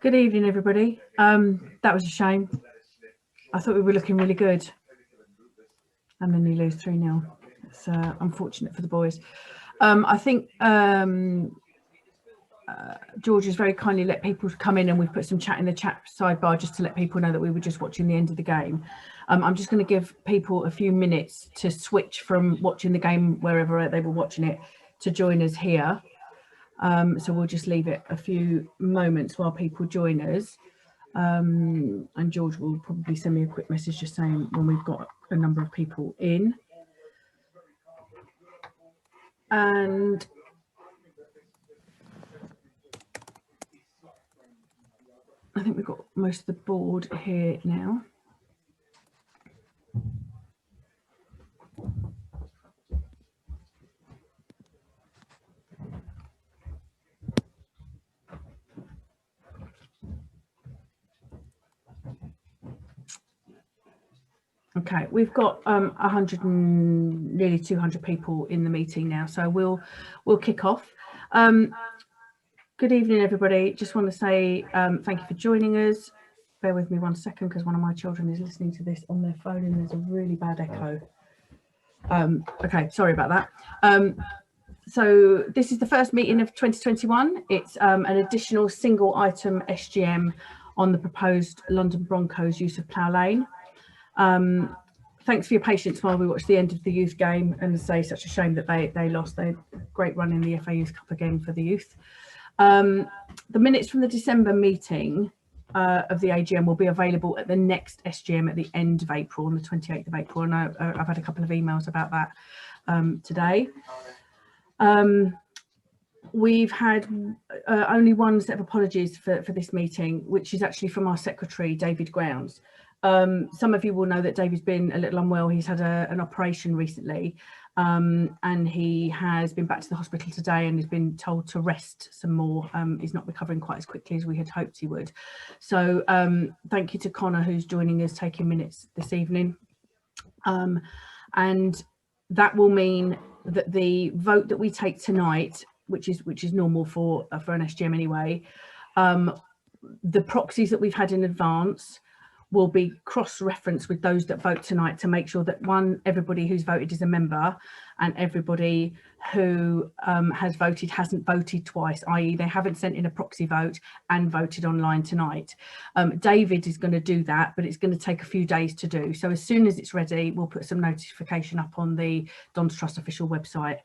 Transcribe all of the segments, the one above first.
Good evening, everybody. That was a shame. I thought we were looking really good. And then you lose 3-0. It's unfortunate for the boys. I think George has very kindly let people come in, and we've put some chat in the chat sidebar just to let people know that we were just watching the end of the game. I'm just going to give people a few minutes to switch from watching the game wherever they were watching it to join us here. So we'll just leave it a few moments while people join us. And George will probably send me a quick message just saying when we've got a number of people in. And I think we've got most of the board here now. Okay, we've got 100 and nearly 200 people in the meeting now, so we'll kick off. Good evening, everybody. Just want to say thank you for joining us. Bear with me 1 second because one of my children is listening to this on their phone and there's a really bad echo. Okay, sorry about that. So this is the first meeting of 2021. It's an additional single item SGM on the proposed London Broncos use of Plough Lane. Thanks for your patience while we watched the end of the youth game, and say such a shame that they lost. They had a great run in the FA Youth Cup again for the youth. The minutes from the December meeting of the AGM will be available at the next SGM at the end of April, on the 28th of April. And I've had a couple of emails about that today. We've had only one set of apologies for this meeting, which is actually from our secretary, David Grounds. Some of you will know that David's been a little unwell. He's had an operation recently, and he has been back to the hospital today and has been told to rest some more. He's not recovering quite as quickly as we had hoped he would. So thank you to Connor, who's joining us, taking minutes this evening. And that will mean that the vote that we take tonight, which is normal for an SGM anyway, the proxies that we've had in advance will be cross-referenced with those that vote tonight to make sure that everybody who's voted is a member, and everybody who has voted hasn't voted twice, i.e. they haven't sent in a proxy vote and voted online tonight. David is going to do that, but it's going to take a few days to do. So as soon as it's ready, we'll put some notification up on the Dons Trust official website.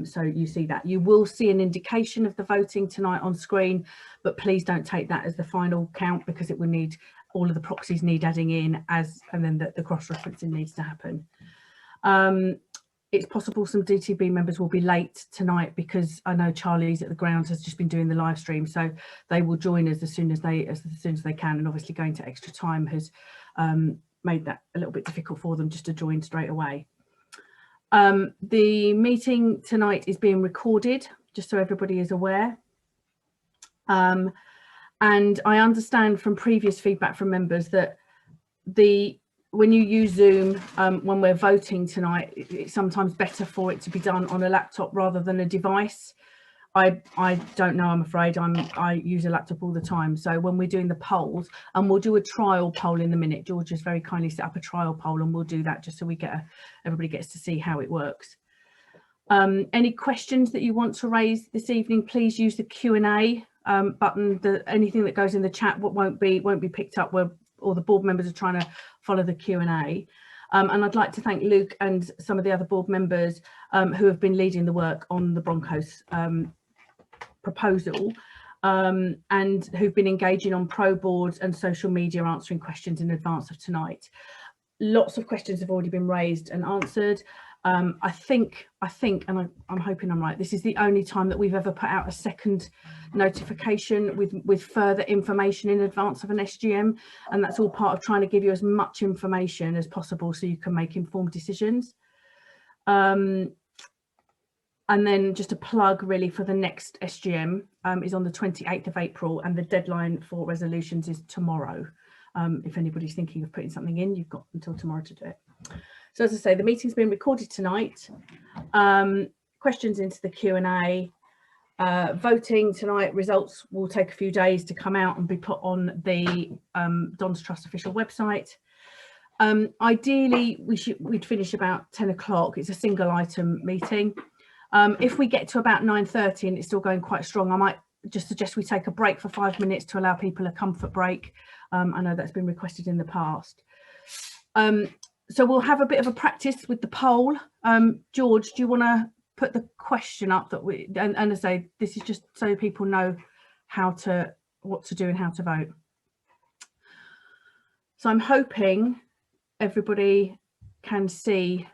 So you see that. You will see an indication of the voting tonight on screen, but please don't take that as the final count, because it will need all of the proxies need adding in and then the cross-referencing needs to happen. It's possible some DTB members will be late tonight because I know Charlie's at the grounds has just been doing the live stream, so they will join us as soon as they can, and obviously going to extra time has made that a little bit difficult for them just to join straight away. The meeting tonight is being recorded, just so everybody is aware. And I understand from previous feedback from members that when you use Zoom, when we're voting tonight, it's sometimes better for it to be done on a laptop rather than a device. I don't know, I'm afraid. I use a laptop all the time. So when we're doing the polls, and we'll do a trial poll in a minute, George has very kindly set up a trial poll, and we'll do that just so we everybody gets to see how it works. Any questions that you want to raise this evening, please use the Q&A button. Anything that goes in the chat won't be picked up where all the board members are trying to follow the Q&A. And I'd like to thank Luke and some of the other board members who have been leading the work on the Broncos proposal, and who've been engaging on pro boards and social media, answering questions in advance of tonight. Lots of questions have already been raised and answered. I think, and I'm hoping I'm right, this is the only time that we've ever put out a second notification with further information in advance of an SGM, and that's all part of trying to give you as much information as possible so you can make informed decisions. And then just a plug really for the next SGM is on the 28th of April, and the deadline for resolutions is tomorrow. If anybody's thinking of putting something in, you've got until tomorrow to do it. So as I say, the meeting's been recorded tonight. Questions into the Q&A. Voting tonight, results will take a few days to come out and be put on the Dons Trust official website. Ideally, we'd finish about 10 o'clock. It's a single item meeting. If we get to about 9:30 and it's still going quite strong, I might just suggest we take a break for 5 minutes to allow people a comfort break. I know that's been requested in the past. So we'll have a bit of a practice with the poll. George, do you want to put the question up that and I say this is just so people know what to do and how to vote. So I'm hoping everybody can see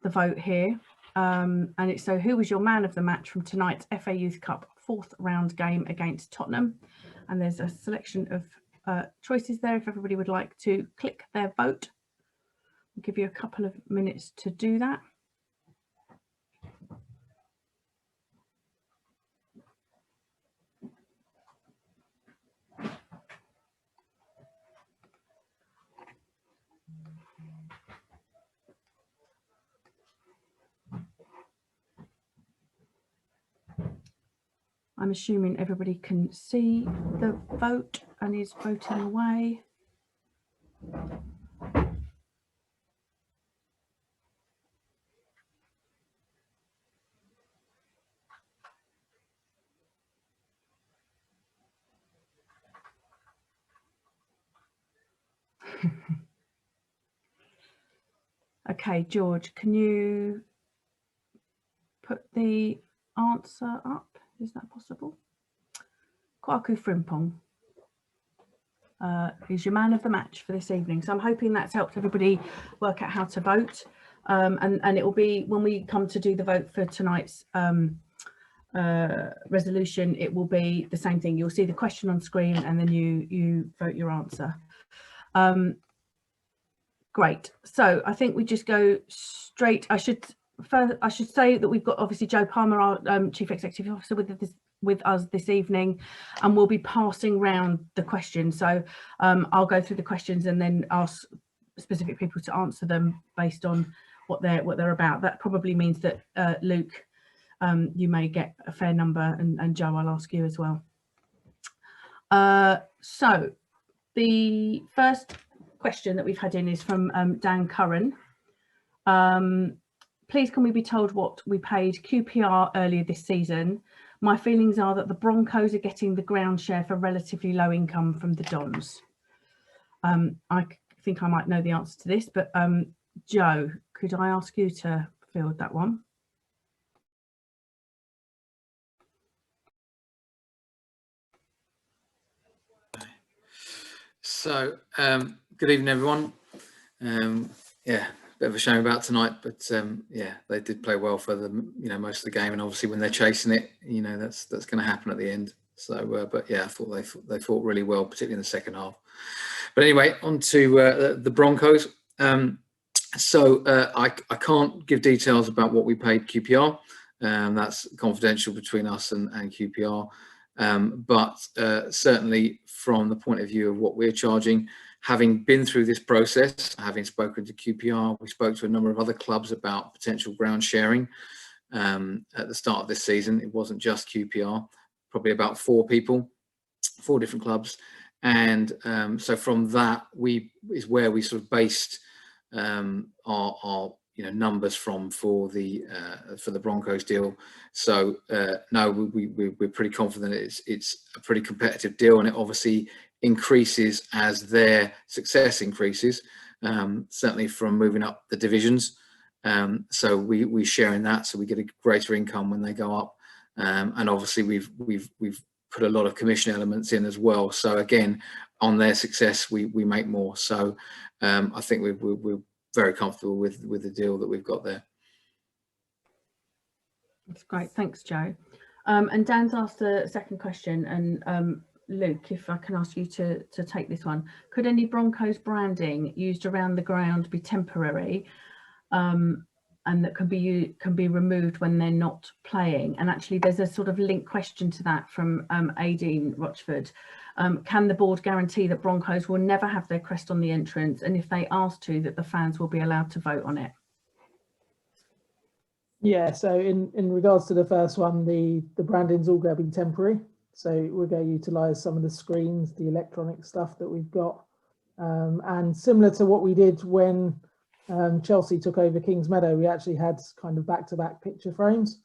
the vote here, and it's so who was your man of the match from tonight's FA Youth Cup 4th round game against Tottenham, and there's a selection of choices there if everybody would like to click their vote. I'll give you a couple of minutes to do that. I'm assuming everybody can see the vote and is voting away. Okay, George, can you put the answer up? Is that possible? Kwaku Frimpong is your man of the match for this evening. So I'm hoping that's helped everybody work out how to vote. And it will be, when we come to do the vote for tonight's resolution, it will be the same thing. You'll see the question on screen and then you vote your answer. Great. So I think we just go straight. I should say that we've got obviously Joe Palmer, our Chief Executive Officer, with us this evening, and we'll be passing round the questions. So I'll go through the questions and then ask specific people to answer them based on what they're about. That probably means that Luke, you may get a fair number, and Joe, I'll ask you as well. So the first question that we've had in is from Dan Curran. Please can we be told what we paid QPR earlier this season? My feelings are that the Broncos are getting the ground share for relatively low income from the Dons. I think I might know the answer to this, but Joe, could I ask you to field that one? So, good evening, everyone. Yeah, bit of a shame about tonight, but yeah, they did play well for the most of the game, and obviously when they're chasing it, that's going to happen at the end. So, but yeah, I thought they fought really well, particularly in the second half. But anyway, on to the Broncos. So I can't give details about what we paid QPR. That's confidential between us and QPR. But certainly from the point of view of what we're charging, having been through this process, having spoken to QPR, we spoke to a number of other clubs about potential ground sharing at the start of this season. It wasn't just QPR, probably about 4 different clubs. And so from that, is where we sort of based our numbers from for the Broncos deal. So no, we're pretty confident it's a pretty competitive deal, and it obviously increases as their success increases, certainly from moving up the divisions. So we share in that, so we get a greater income when they go up, and obviously we've put a lot of commission elements in as well. So again, on their success, we make more. So I think we're very comfortable with the deal that we've got there. That's great, thanks, Joe. And Dan's asked a second question, and Luke, if I can ask you to take this one. Could any Broncos branding used around the ground be temporary, and that can be removed when they're not playing? And actually, there's a sort of linked question to that from Aideen Rochford. Can the board guarantee that Broncos will never have their crest on the entrance, and if they ask to, that the fans will be allowed to vote on it? Yeah, so in regards to the first one, the branding's all going to be temporary. So we're going to utilise some of the screens, the electronic stuff that we've got. And similar to what we did when Chelsea took over Kings Meadow, we actually had kind of back-to-back picture frames.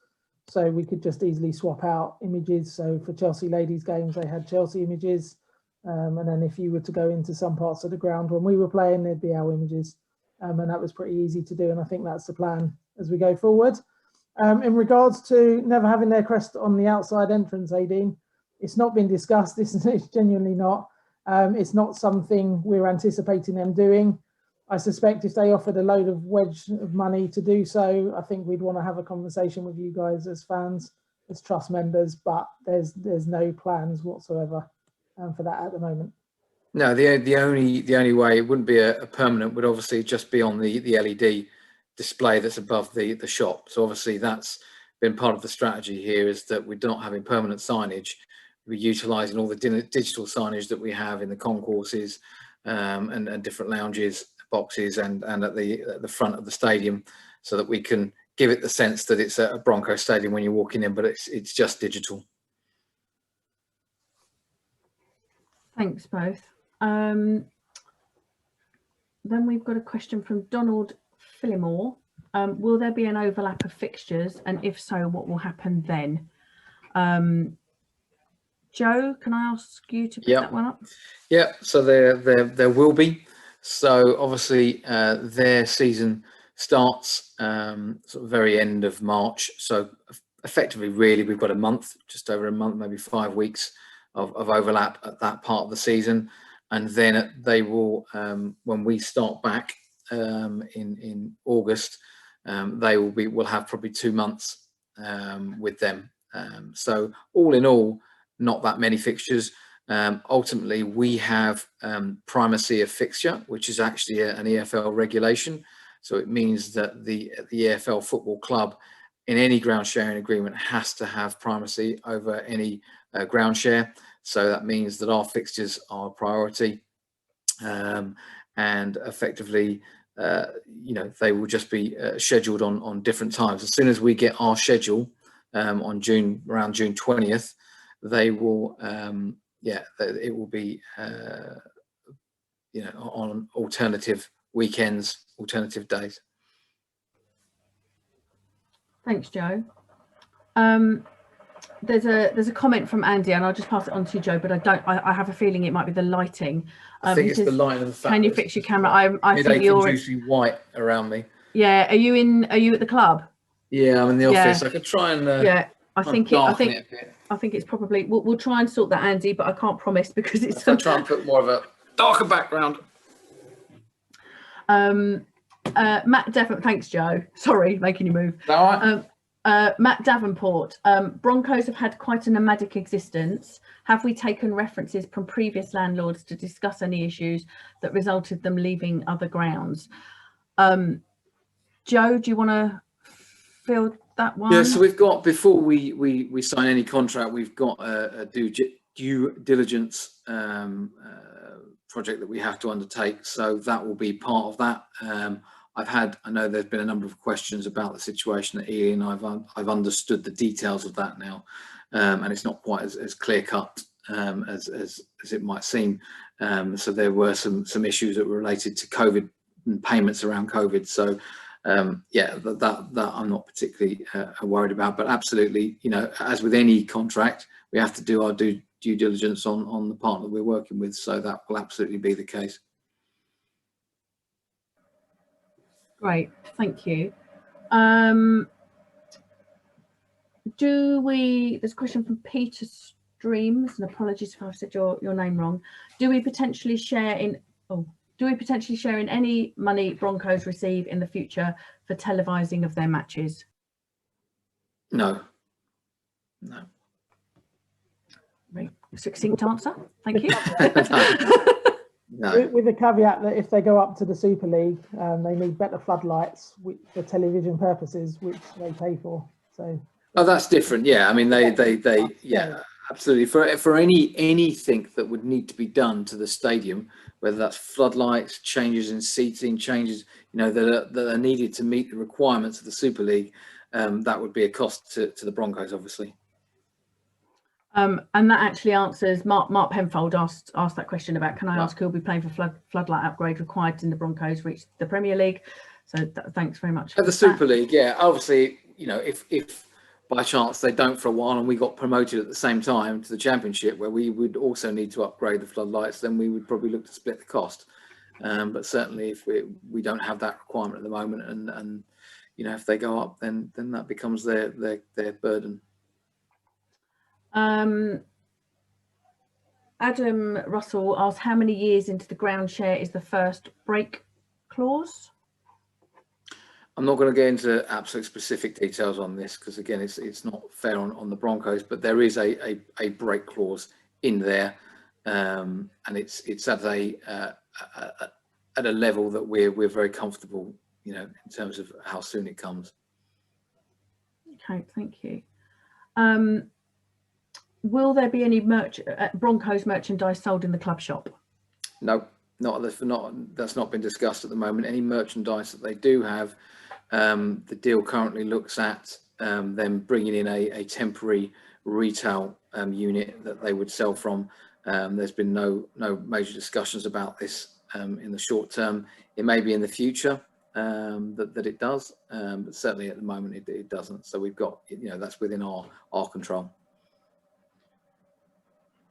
So we could just easily swap out images. So for Chelsea ladies games, they had Chelsea images. And then if you were to go into some parts of the ground when we were playing, there'd be our images. And that was pretty easy to do. And I think that's the plan as we go forward. In regards to never having their crest on the outside entrance, Aideen, it's not been discussed. This is genuinely not. It's not something we're anticipating them doing. I suspect if they offered a load of wedge of money to do so, I think we'd want to have a conversation with you guys as fans, as trust members, but there's no plans whatsoever for that at the moment. No, the only way it wouldn't be a permanent would obviously just be on the LED display that's above the shop. So obviously that's been part of the strategy here, is that we're not having permanent signage. We're utilising all the digital signage that we have in the concourses and different lounges, boxes, and at the front of the stadium, so that we can give it the sense that it's a Broncos stadium when you're walking in, but it's just digital. Thanks both. Then we've got a question from Donald Phillimore. Will there be an overlap of fixtures, and if so, what will happen then? Joe, can I ask you to pick that one up? Yeah, so there will be. So obviously their season starts sort of very end of March. So effectively, really, we've got a month, just over a month, maybe 5 weeks of overlap at that part of the season. And then they will, when we start back in August, we'll have probably 2 months with them. So all in all, not that many fixtures. Ultimately, we have primacy of fixture, which is actually an EFL regulation. So it means that the EFL Football Club, in any ground sharing agreement, has to have primacy over any ground share. So that means that our fixtures are a priority, and effectively, they will just be scheduled on different times. As soon as we get our schedule around June 20th, they will, it will be, on alternative weekends, alternative days. Thanks, Joe. There's a comment from Andy, and I'll just pass it on to you, Joe. But I have a feeling it might be the lighting. I think it's the lighting and the fact. Can you fix your camera? I think you're juicy white around me. Yeah. Are you at the club? Yeah, I'm in the office. I could try and I think it's probably we'll try and sort that, Andy, but I can't promise because it's. I'll try and put more of a darker background. Matt Davenport, thanks, Joe. Sorry, making you move. All right. Matt Davenport, Broncos have had quite a nomadic existence. Have we taken references from previous landlords to discuss any issues that resulted them leaving other grounds? Joe, do you want to field that one? Yeah, so we've got, before we sign any contract, we've got a due diligence project that we have to undertake. So that will be part of that. I know there's been a number of questions about the situation at Ely, and I've understood the details of that now, and it's not quite as clear cut as it might seem. So there were some issues that were related to COVID and payments around COVID. So that I'm not particularly worried about. But absolutely, as with any contract, we have to do our due diligence on the partner we're working with. So that will absolutely be the case. Great, thank you. There's a question from Peter Streams, and apologies if I've said your name wrong. Do we potentially share in any money Broncos receive in the future for televising of their matches? No. Very succinct answer. Thank you. No. With the caveat that if they go up to the Super League, they need better floodlights for television purposes, which they pay for. So. Oh, that's different. Yeah, I mean they absolutely. For anything that would need to be done to the stadium, whether that's floodlights, changes in seating, changes that are needed to meet the requirements of the Super League, that would be a cost to the Broncos, obviously. And that actually answers Mark Penfold asked that question about, can I ask who'll be playing for floodlight upgrade required in the Broncos reach the Premier League? So thanks very much. At the Super League, yeah, obviously, you know, if by chance they don't for a while and we got promoted at the same time to the Championship, where we would also need to upgrade the floodlights, then we would probably look to split the cost. But certainly, if we don't have that requirement at the moment, and you know, if they go up, then that becomes their burden. Adam Russell asked, how many years into the ground share is the first break clause? I'm not going to get into absolute specific details on this because, again, it's not fair on the Broncos, but there is a break clause in there, and it's at a level that we're very comfortable, you know, in terms of how soon it comes. Okay, thank you. Will there be any Broncos merchandise sold in the club shop? No, that's not been discussed at the moment. Any merchandise that they do have, the deal currently looks at them bringing in a temporary retail unit that they would sell from. There's been no major discussions about this in the short term. It may be in the future that it does, but certainly at the moment it doesn't. So we've got, you know, that's within our control.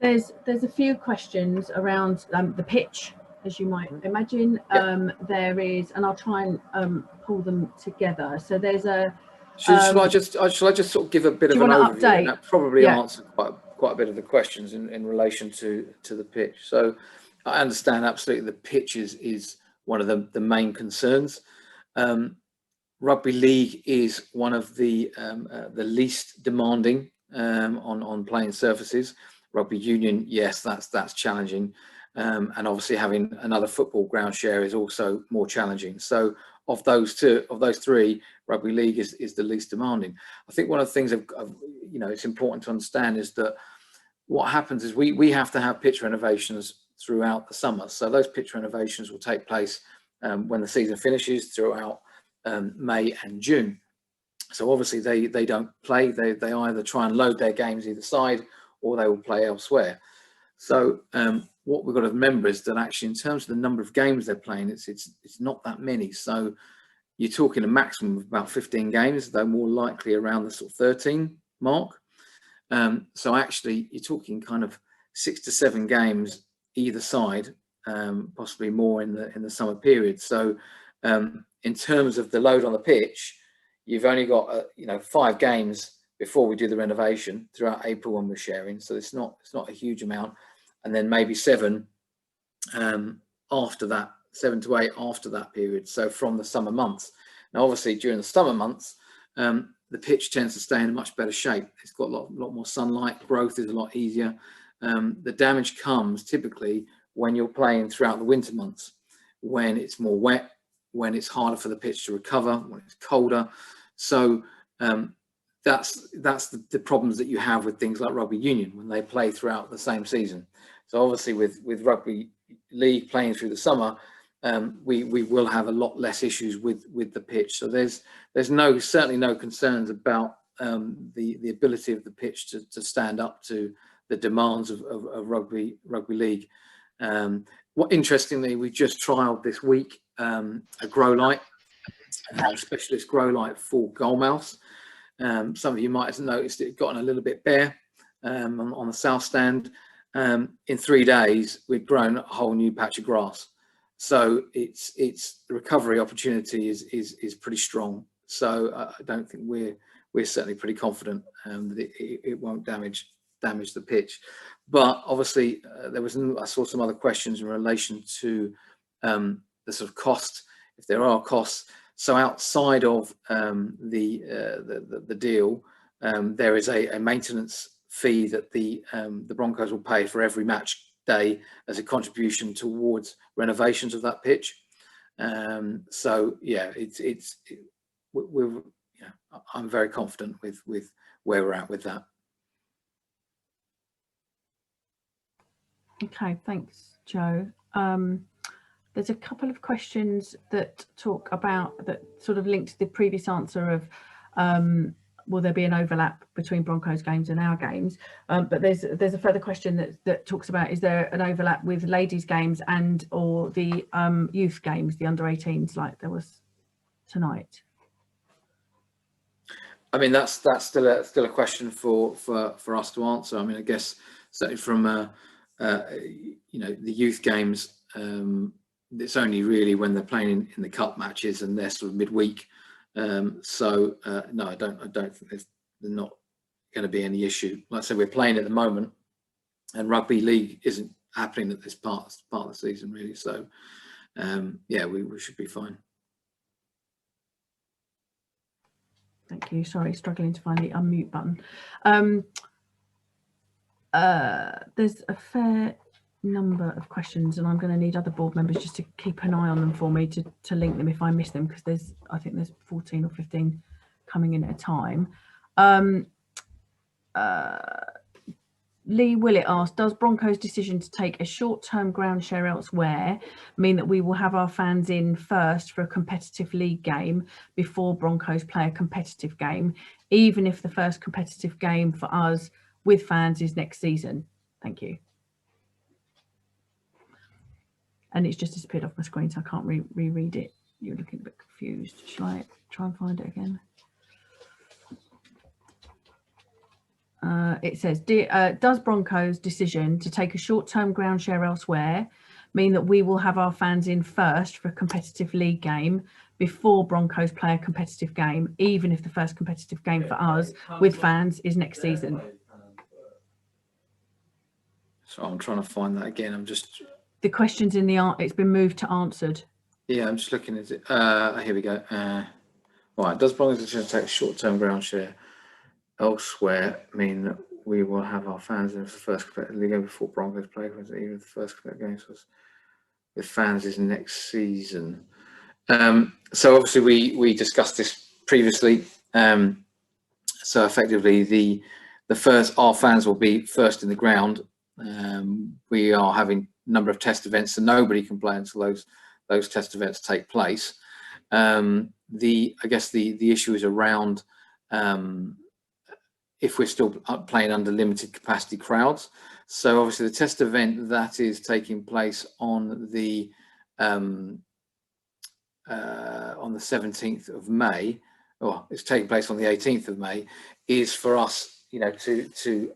There's a few questions around the pitch, as you might imagine. There is, and I'll try and pull them together. So there's a. Shall I just sort of give a bit of an overview? Update? And that probably answer quite a bit of the questions in relation to the pitch. So I understand absolutely the pitch is one of the main concerns. Rugby league is one of the least demanding on playing surfaces. Rugby union, yes, that's challenging, and obviously having another football ground share is also more challenging. So of those three, rugby league is the least demanding. I think one of the things you know, it's important to understand is that what happens is we have to have pitch renovations throughout the summer. So those pitch renovations will take place when the season finishes throughout May and June. So obviously they don't play. They either try and load their games either side, or they will play elsewhere. So what we've got to remember is that actually, in terms of the number of games they're playing, it's not that many. So you're talking a maximum of about 15 games. They're more likely around the sort of 13 mark. So actually, you're talking kind of 6 to 7 games either side, possibly more in the summer period. So in terms of the load on the pitch, you've only got 5 games before we do the renovation throughout April when we're sharing. So it's not a huge amount, and then maybe 7 after that, 7 to 8 after that period. So from the summer months. Now, obviously, during the summer months, the pitch tends to stay in a much better shape. It's got a lot more sunlight. Growth is a lot easier. The damage comes typically when you're playing throughout the winter months, when it's more wet, when it's harder for the pitch to recover, when it's colder. So that's the problems that you have with things like rugby union when they play throughout the same season. So obviously with rugby league playing through the summer, we will have a lot less issues with the pitch. So there's certainly no concerns about the ability of the pitch to stand up to the demands of rugby league. Interestingly, we just trialled this week a grow light, specialist grow light for goalmouths. Some of you might have noticed it gotten a little bit bare on the south stand. In 3 days, we'd grown a whole new patch of grass. So it's the recovery opportunity is pretty strong. So I don't think we're certainly pretty confident that it won't damage the pitch. But obviously I saw some other questions in relation to the sort of cost, if there are costs. So outside of the deal, there is a maintenance fee that the Broncos will pay for every match day as a contribution towards renovations of that pitch. So yeah, I'm very confident with where we're at with that. Okay, thanks, Joe. There's a couple of questions that talk about that sort of link to the previous answer of Will there be an overlap between Broncos games and our games? But there's a further question that talks about, is there an overlap with ladies games and or the youth games, the under 18s, like there was tonight? I mean, that's still a question for us to answer. I mean, I guess certainly from you know, the youth games, it's only really when they're playing in the cup matches and they're sort of midweek. So no, I don't think there's not going to be any issue. Like I said, we're playing at the moment, and rugby league isn't happening at this part of the season really. So yeah, we should be fine. Thank you. Sorry, struggling to find the unmute button. There's a fair number of questions, and I'm going to need other board members just to keep an eye on them for me to link them if I miss them, because I think there's 14 or 15 coming in at a time. Lee Willett asked, does Broncos' decision to take a short-term ground share elsewhere mean that we will have our fans in first for a competitive league game before Broncos play a competitive game, even if the first competitive game for us with fans is next season? Thank you. And it's just disappeared off my screen, so I can't reread it. You're looking a bit confused. Shall I try and find it again? It says, does Broncos' decision to take a short-term ground share elsewhere mean that we will have our fans in first for a competitive league game before Broncos play a competitive game, even if the first competitive game for us with fans is next season? So I'm trying to find that again. The question's in the it's been moved to answered. Yeah, I'm just looking at it. Here we go. Right, does Broncos' decision to take a short-term ground share elsewhere mean that we will have our fans in the first competitive league game before Broncos play, even if the first competitive game with fans is next season? So obviously we discussed this previously. So effectively our fans will be first in the ground. We are having a number of test events, so nobody can play until those test events take place. I guess the issue is around if we're still playing under limited capacity crowds. So obviously the test event that is taking place on the 17th of May, or it's taking place on the 18th of May, is for us, you know, to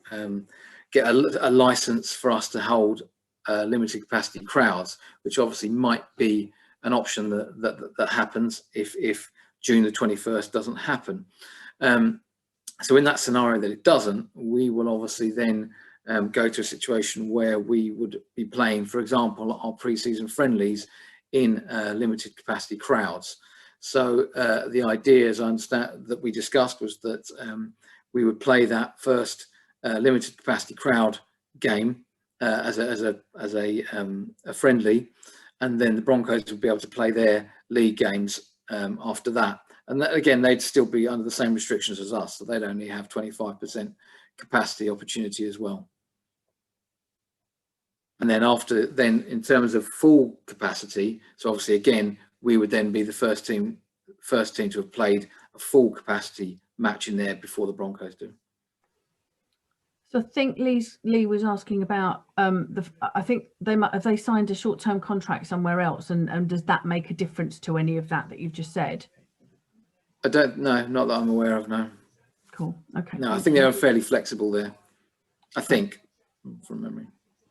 get a license for us to hold limited capacity crowds, which obviously might be an option that happens if June the 21st doesn't happen. So in that scenario that it doesn't, we will obviously then go to a situation where we would be playing, for example, our pre-season friendlies in limited capacity crowds. So the idea, as I understand, that we discussed was that we would play that first limited capacity crowd game as a friendly, and then the Broncos would be able to play their league games after that. And that, again, they'd still be under the same restrictions as us, so they'd only have 25% capacity opportunity as well. And then in terms of full capacity, so obviously again, we would then be the first team to have played a full capacity match in there before the Broncos do. So I think Lee was asking about I think have they signed a short-term contract somewhere else, and does that make a difference to any of that you've just said? I don't know, not that I'm aware of, no. Cool. Okay. No, I think they're fairly flexible there, I think, from memory.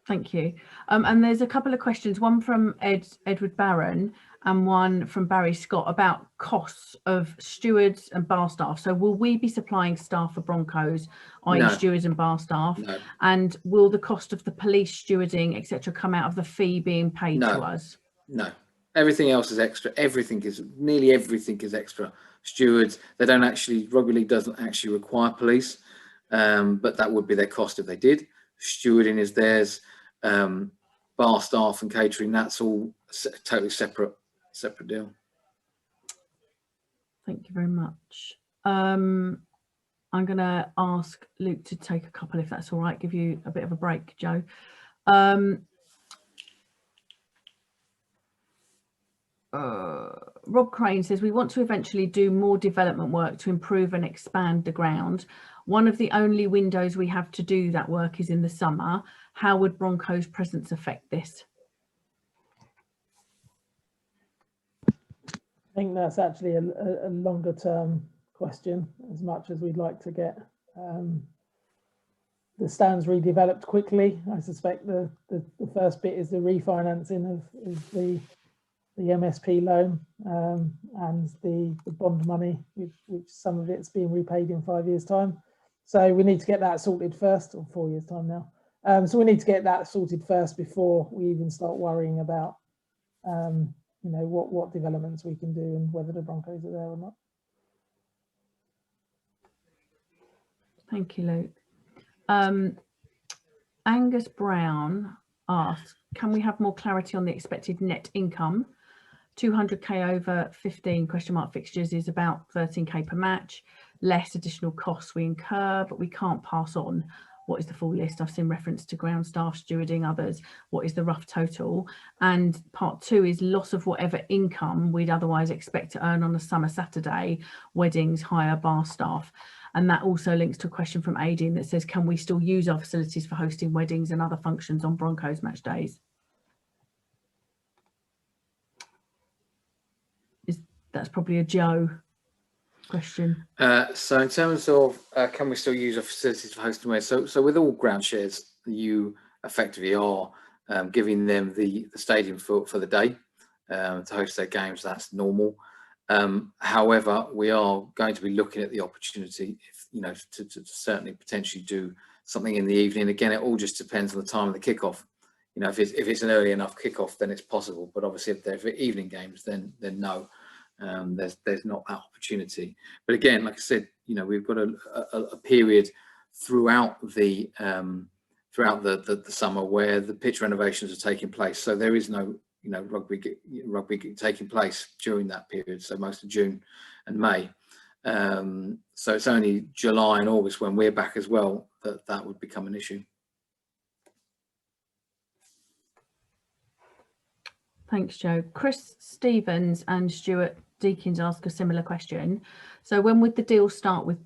Thank you. And there's a couple of questions, one from Edward Barron and one from Barry Scott about costs of stewards and bar staff. So will we be supplying staff for Broncos, i.e. No. stewards and bar staff? No. And will the cost of the police, stewarding, etc., come out of the fee being paid to us? No. Everything else is extra. Nearly everything is extra. Stewards, rugby league doesn't actually require police, but that would be their cost if they did. Stewarding is theirs. Bar staff and catering, that's all totally separate deal. Thank you very much. I'm going to ask Luke to take a couple, if that's all right, give you a bit of a break, Joe. Rob Crane says, we want to eventually do more development work to improve and expand the ground. One of the only windows we have to do that work is in the summer. How would Broncos presence affect this? I think that's actually a longer term question, as much as we'd like to get the stands redeveloped quickly. I suspect the first bit is the refinancing of the MSP loan and the bond money, which some of it's being repaid in 5 years' time. So we need to get that sorted first, or 4 years' time now. So we need to get that sorted first before we even start worrying about you know, what developments we can do and whether the Broncos are there or not. Thank you, Luke. Angus Brown asks, can we have more clarity on the expected net income? 200k over 15 ? Fixtures is about 13k per match, less additional costs we incur, but we can't pass on. What is the full list? I've seen reference to ground staff, stewarding, others. What is the rough total? And part 2 is loss of whatever income we'd otherwise expect to earn on a summer Saturday, weddings, hire bar staff. And that also links to a question from Aideen that says, can we still use our facilities for hosting weddings and other functions on Broncos match days? That's probably a Joe question. So in terms of can we still use our facilities for hosting weddings? So with all ground shares, you effectively are giving them the stadium for the day to host their games. That's normal. However, we are going to be looking at the opportunity, if, you know, to certainly potentially do something in the evening. Again, it all just depends on the time of the kickoff. You know, if it's an early enough kickoff, then it's possible. But obviously, if they're evening games, then no. There's not that opportunity. But again, like I said, you know, we've got a period throughout the summer where the pitch renovations are taking place. So there is no, you know, rugby taking place during that period. So most of June and May. So it's only July and August when we're back as well that would become an issue. Thanks, Joe. Chris Stevens and Stuart Deakins ask a similar question. So when would the deal start with,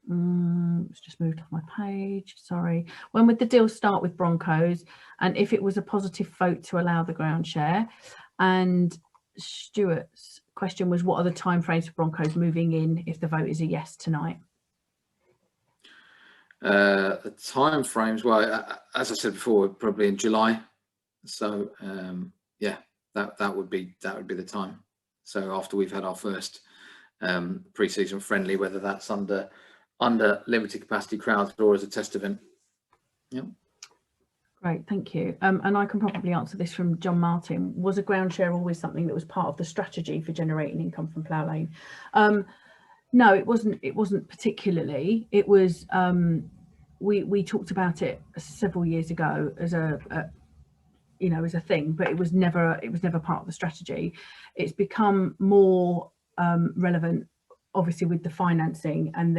it's just moved off my page, sorry. When would the deal start with Broncos? And if it was a positive vote to allow the ground share? And Stuart's question was, what are the timeframes for Broncos moving in if the vote is a yes tonight? The timeframes, well, as I said before, probably in July. So yeah, that would be the time. So after we've had our first pre-season friendly, whether that's under limited capacity crowds or as a test event. Yep. Great, thank you. And I can probably answer this from John Martin. Was a ground share always something that was part of the strategy for generating income from Plough Lane? No, it wasn't. It wasn't particularly. It was. We talked about it several years ago as a thing, but it was never part of the strategy. It's become more relevant, obviously, with the financing and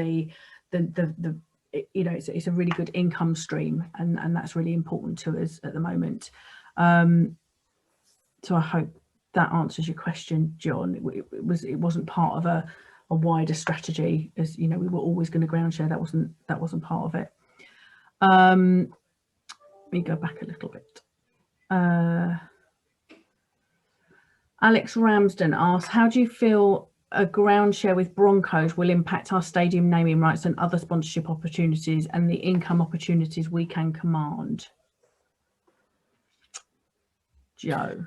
it's a really good income stream, and that's really important to us at the moment. So I hope that answers your question, John. It wasn't part of a wider strategy, as you know, we were always going to ground share. That wasn't part of it. Let me go back a little bit. Alex Ramsden asks, how do you feel a ground share with Broncos will impact our stadium naming rights and other sponsorship opportunities and the income opportunities we can command? Joe.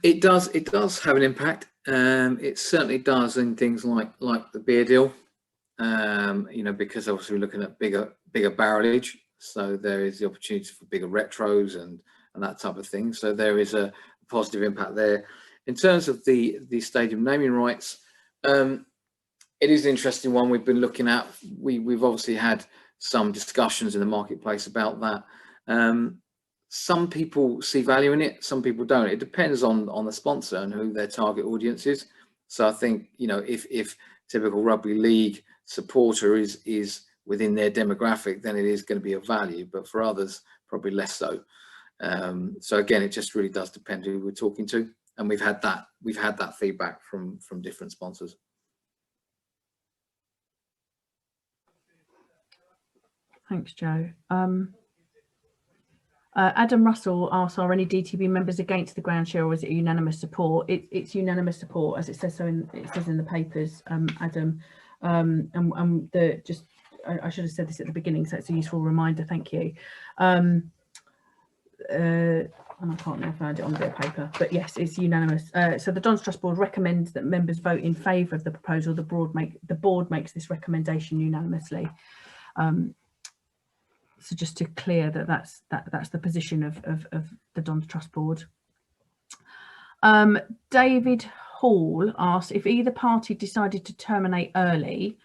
It does have an impact. It certainly does in things like the beer deal, you know, because obviously we're looking at bigger barrelage, so there is the opportunity for bigger retros and that type of thing. So there is a positive impact there. In terms of the stadium naming rights, it is an interesting one we've been looking at. We've obviously had some discussions in the marketplace about that. Some people see value in it, some people don't. It depends on the sponsor and who their target audience is. So I think, you know, if typical rugby league supporter is within their demographic, then it is going to be of value, but for others, probably less so. So again, it just really does depend who we're talking to. and we've had that feedback from different sponsors. Thanks, Joe. Adam Russell asks, are any DTB members against the ground share, or is it unanimous support? It's unanimous support, as it says so it says in the papers, Adam. And I should have said this at the beginning, so it's a useful reminder. Thank you. And I can't now find it on a bit of paper, but yes, it's unanimous. So the Dons Trust Board recommends that members vote in favour of the proposal. The board makes this recommendation unanimously. So just to clear that's the position of the Dons Trust Board. David Hall asked, if either party decided to terminate early,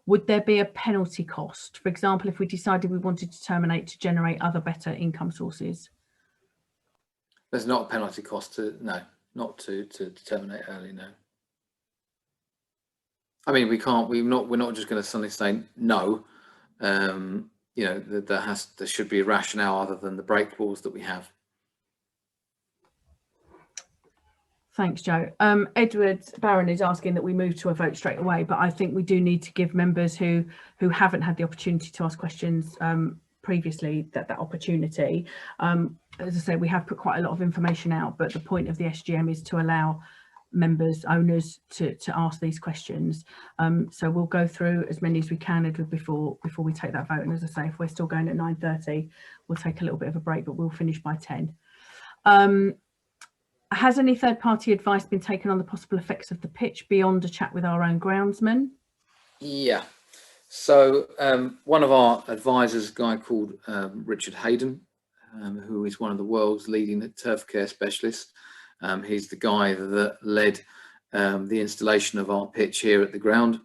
would there be a penalty cost? For example, if we decided we wanted to terminate to generate other better income sources? There's not a penalty cost not to terminate early, no. I mean, we're not just going to suddenly say no. You know, there should be a rationale other than the break clause that we have. Thanks, Joe. Edward Barron is asking that we move to a vote straight away, but I think we do need to give members who haven't had the opportunity to ask questions previously that opportunity. As I say, we have put quite a lot of information out, but the point of the SGM is to allow members, owners to ask these questions. So we'll go through as many as we can, Edward, before we take that vote. And as I say, if we're still going at 9:30, we'll take a little bit of a break, but we'll finish by 10. Has any third-party advice been taken on the possible effects of the pitch beyond a chat with our own groundsman? Yeah. So one of our advisors, a guy called Richard Hayden, who is one of the world's leading turf care specialists. He's the guy that led the installation of our pitch here at the ground.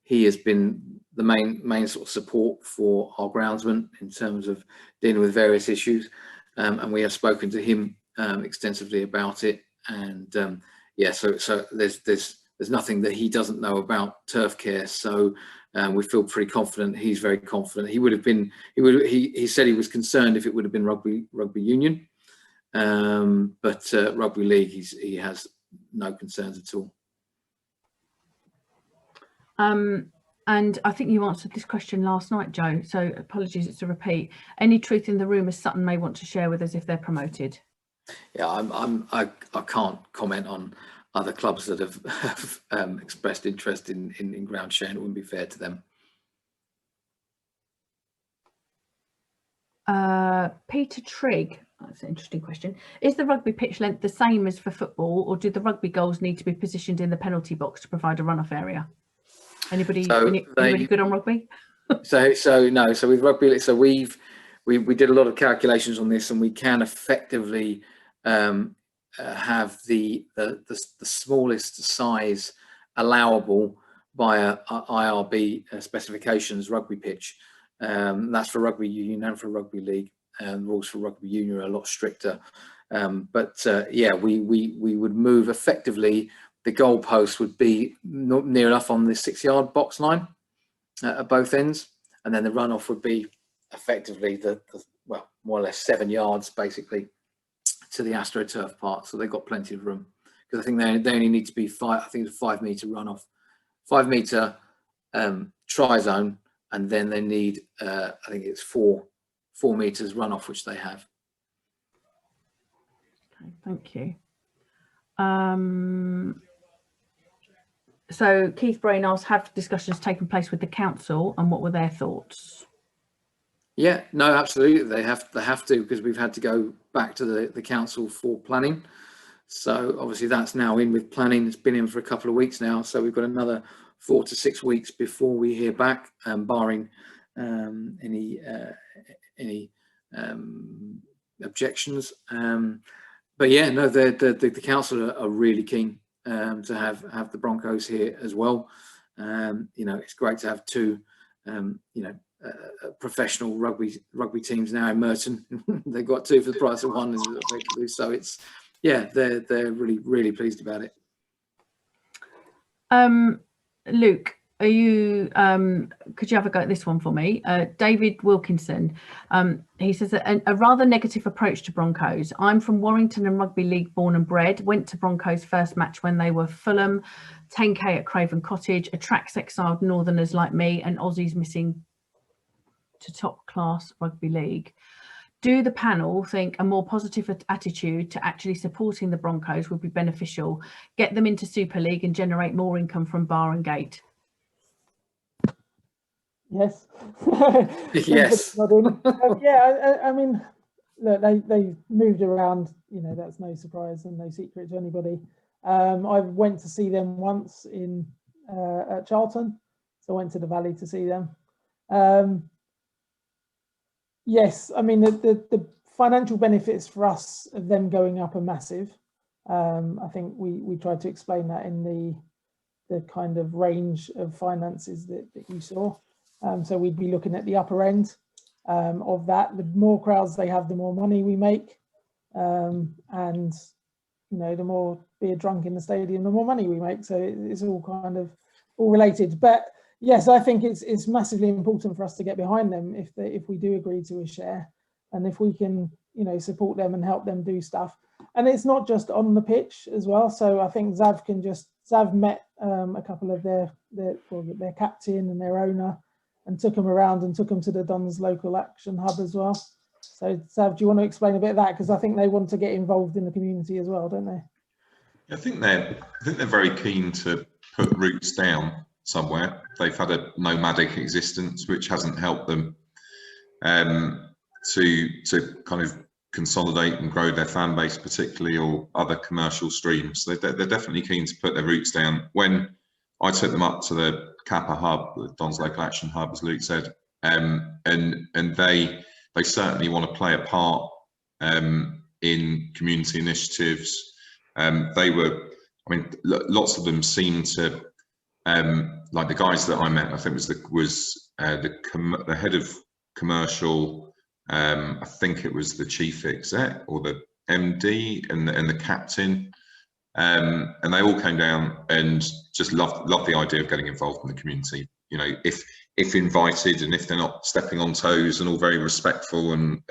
He has been the main sort of support for our groundsman in terms of dealing with various issues, and we have spoken to him extensively about it. And yeah, so there's nothing that he doesn't know about turf care. So we feel pretty confident. He's very confident. He said he was concerned if it would have been rugby union. But rugby league, he has no concerns at all. And I think you answered this question last night, Joe, so apologies, it's a repeat. Any truth in the rumours Sutton may want to share with us if they're promoted? Yeah, I can't comment on other clubs that have expressed interest in ground sharing. It wouldn't be fair to them. Peter Trigg, that's an interesting question. Is the rugby pitch length the same as for football, or do the rugby goals need to be positioned in the penalty box to provide a runoff area? Anybody good on rugby? so no. So with rugby, so we did a lot of calculations on this, and we can effectively have the smallest size allowable by IRB specifications rugby pitch. That's for rugby union and for rugby league. Rules for rugby union are a lot stricter. But yeah, we would move effectively. The goalpost would be near enough on the 6-yard box line at both ends, and then the runoff would be effectively well, more or less 7 yards basically to the AstroTurf part. So they've got plenty of room, because I think they only need to be 5 metre runoff, 5 metre try zone, and then they need I think it's 4 metres runoff, which they have. Okay, thank you. So Keith Brain asks, have discussions taken place with the council, and what were their thoughts? Yeah, no, absolutely. They have to, because we've had to go back to the council for planning. So obviously that's now in with planning. It's been in for a couple of weeks now. So we've got another 4 to 6 weeks before we hear back, barring any objections. But yeah, no, the council are really keen to have the Broncos here as well. You know, it's great to have two, professional rugby teams now in Merton. They've got 2 for the price of 1, effectively. So it's, yeah, they're really pleased about it. Luke, are you, could you have a go at this one for me? David Wilkinson, he says that a rather negative approach to Broncos. I'm from Warrington and Rugby League born and bred, went to Broncos first match when they were Fulham, 10k at Craven Cottage, attracts exiled Northerners like me and Aussies missing to top class Rugby League. Do the panel think a more positive attitude to actually supporting the Broncos would be beneficial? Get them into Super League and generate more income from bar and gate? Yes. Yes. Yeah, I mean, look, they moved around, you know, that's no surprise and no secret to anybody. I went to see them once in at Charlton, so I went to the Valley to see them. Yes, I mean, the financial benefits for us of them going up are massive. I think we tried to explain that in the kind of range of finances that you saw. So we'd be looking at the upper end of that. The more crowds they have, the more money we make. And, you know, the more beer drunk in the stadium, the more money we make. So it's all kind of all related. But yes, I think it's massively important for us to get behind them if we do agree to a share, and if we can, you know, support them and help them do stuff. And it's not just on the pitch as well. So I think Zav met a couple of their captain and their owner, and took them around and took them to the Dons local action hub as well. So Zav, do you want to explain a bit of that? Because I think they want to get involved in the community as well, don't they? I think they're very keen to put roots down somewhere. They've had a nomadic existence, which hasn't helped them to kind of consolidate and grow their fan base, particularly, or other commercial streams. They're definitely keen to put their roots down. When I took them up to the Kappa hub, the Dons local action hub, as Luke said, and they certainly want to play a part in community initiatives. Lots of them seem to, like the guys that I met, I think was the head of commercial, I think it was the chief exec or the MD and the captain, and they all came down and just loved the idea of getting involved in the community. You know, if invited, and if they're not stepping on toes, and all very respectful and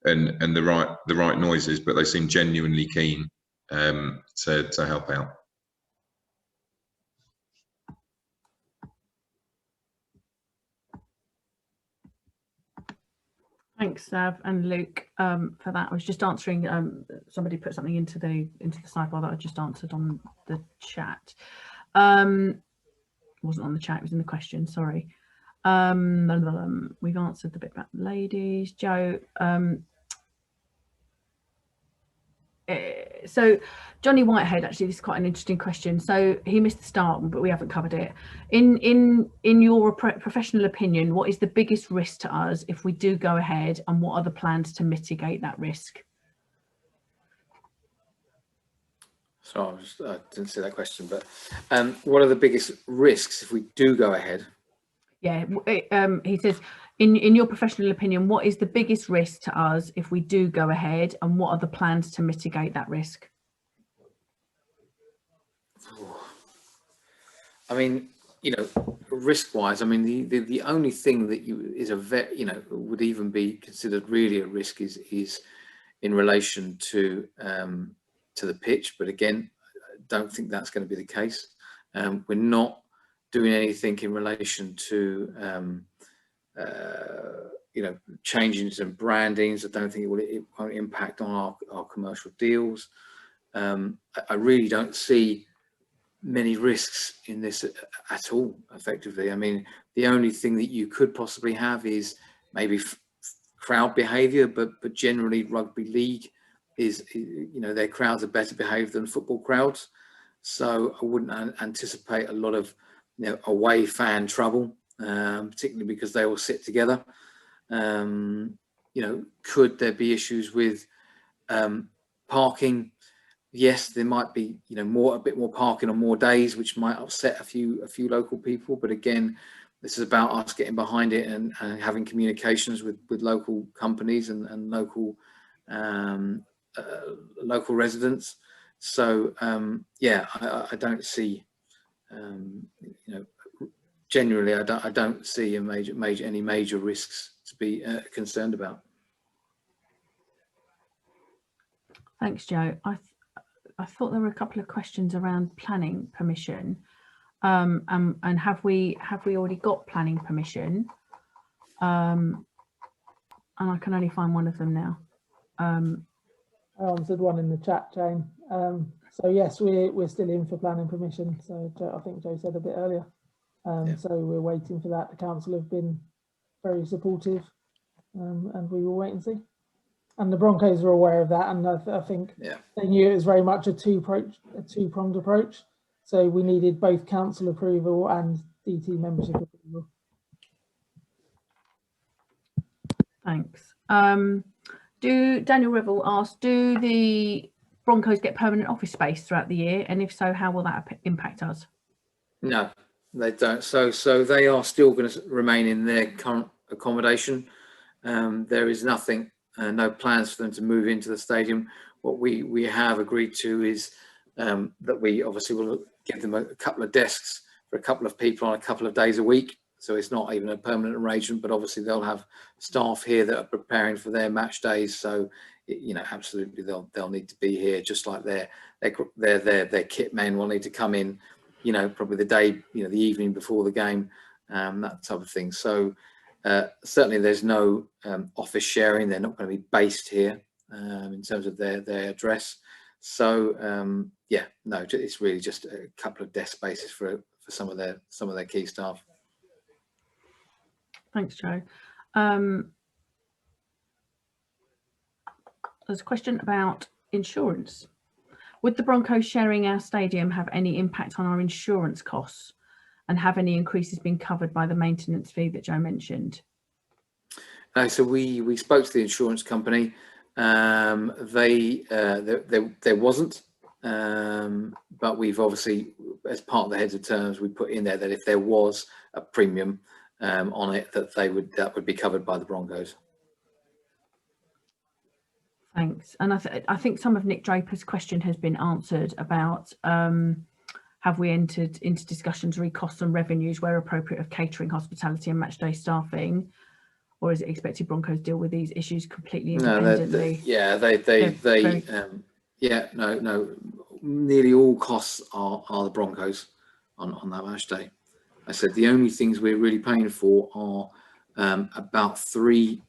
the right noises, but they seem genuinely keen to help out. Thanks, Sav and Luke, for that. I was just answering. Somebody put something into the sidebar that I just answered on the chat. It wasn't on the chat; it was in the question. Sorry. We've answered the bit about the ladies. Joe. So Johnny Whitehead, actually, this is quite an interesting question. So he missed the start, but we haven't covered it. In your professional opinion, what is the biggest risk to us if we do go ahead, and what are the plans to mitigate that risk? So I didn't see that question, but what are the biggest risks if we do go ahead? Yeah, he says, in your professional opinion, what is the biggest risk to us if we do go ahead, and what are the plans to mitigate that risk? I mean, you know, risk-wise, I mean, the only thing that would even be considered really a risk is in relation to the pitch. But again, I don't think that's going to be the case. We're not doing anything in relation to changes and brandings. I don't think it won't impact on our commercial deals. I really don't see many risks in this at all, effectively. I mean, the only thing that you could possibly have is maybe crowd behaviour, but generally rugby league is, you know, their crowds are better behaved than football crowds. So I wouldn't anticipate a lot of, you know, away fan trouble, particularly because they all sit together. You know, could there be issues with parking? Yes, there might be, you know, a bit more parking on more days, which might upset a few local people. But again, this is about us getting behind it and having communications with local companies and local residents. So yeah, I don't see you know, generally, I don't see any major risks to be concerned about. Thanks, Joe. I thought there were a couple of questions around planning permission, and have we already got planning permission? And I can only find one of them now. I answered one in the chat, Jane. So yes, we're still in for planning permission. So I think Joe said a bit earlier. So we're waiting for that. The council have been very supportive, and we will wait and see. And the Broncos are aware of that, and I think they knew it was very much a two-pronged approach. So we needed both council approval and DT membership approval. Thanks. Daniel Revel asked, do the Broncos get permanent office space throughout the year? And if so, how will that impact us? No, they don't. So they are still going to remain in their current accommodation. There is nothing, no plans for them to move into the stadium. What we have agreed to is that we obviously will give them a couple of desks for a couple of people on a couple of days a week. So it's not even a permanent arrangement, but obviously they'll have staff here that are preparing for their match days. So, absolutely they'll need to be here, just like their kit men will need to come in, probably the day, the evening before the game, that type of thing. So certainly there's no office sharing. They're not going to be based here in terms of their address. So no, it's really just a couple of desk spaces for some of their key staff. Thanks, Joe. There's a question about insurance. Would the Broncos sharing our stadium have any impact on our insurance costs, and have any increases been covered by the maintenance fee that Joe mentioned? So we spoke to the insurance company. There wasn't, but we've obviously, as part of the heads of terms, we put in there that if there was a premium on it, that would be covered by the Broncos. Thanks. And I think some of Nick Draper's question has been answered about have we entered into discussions re costs and revenues where appropriate of catering, hospitality and match day staffing, or is it expected Broncos deal with these issues completely independently? No, nearly all costs are the Broncos on that match day. I said the only things we're really paying for are about 3,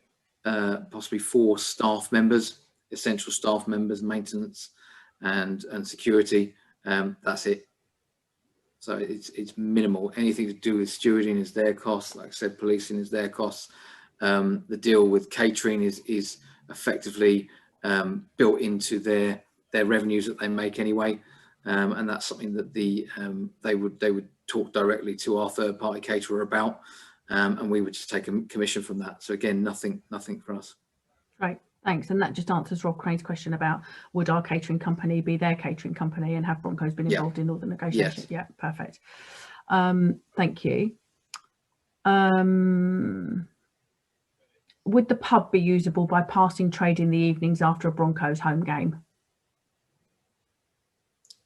possibly 4 staff members, essential staff members, maintenance and security. That's it. So it's minimal. Anything to do with stewarding is their costs. Like I said, policing is their costs. The deal with catering is effectively built into their revenues that they make anyway, and that's something that they would talk directly to our third party caterer about, and we would just take a commission from that. So again, nothing for us. Right, thanks. And that just answers Rob Crane's question about would our catering company be their catering company, and have Broncos been involved in all the negotiations? Yes. Yeah, perfect. Thank you. Would the pub be usable by passing trade in the evenings after a Broncos home game?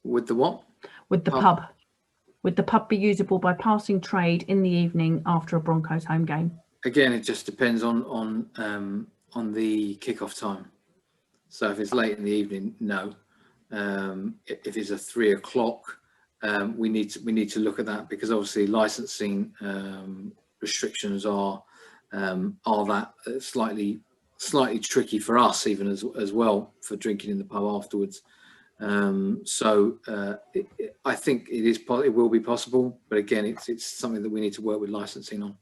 Would the what? Would the pub? Would the pub be usable by passing trade in the evening after a Broncos home game? Again, it just depends on the kickoff time. So if it's late in the evening, no. If it's a 3 o'clock, we need to look at that, because obviously licensing restrictions are that slightly tricky for us, even as well, for drinking in the pub afterwards. I think it will be possible, but again, it's something that we need to work with licensing on.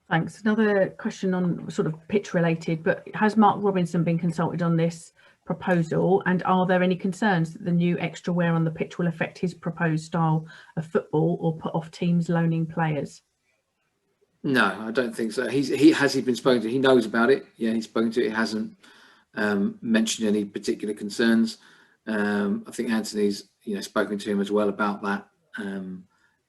Thanks. Another question on sort of pitch related, but has Mark Robinson been consulted on this proposal, and are there any concerns that the new extra wear on the pitch will affect his proposed style of football or put off teams loaning players? No, I don't think so. Has he been spoken to? He knows about it. Yeah, he's spoken to it. He hasn't mentioned any particular concerns. I think Anthony's spoken to him as well about that.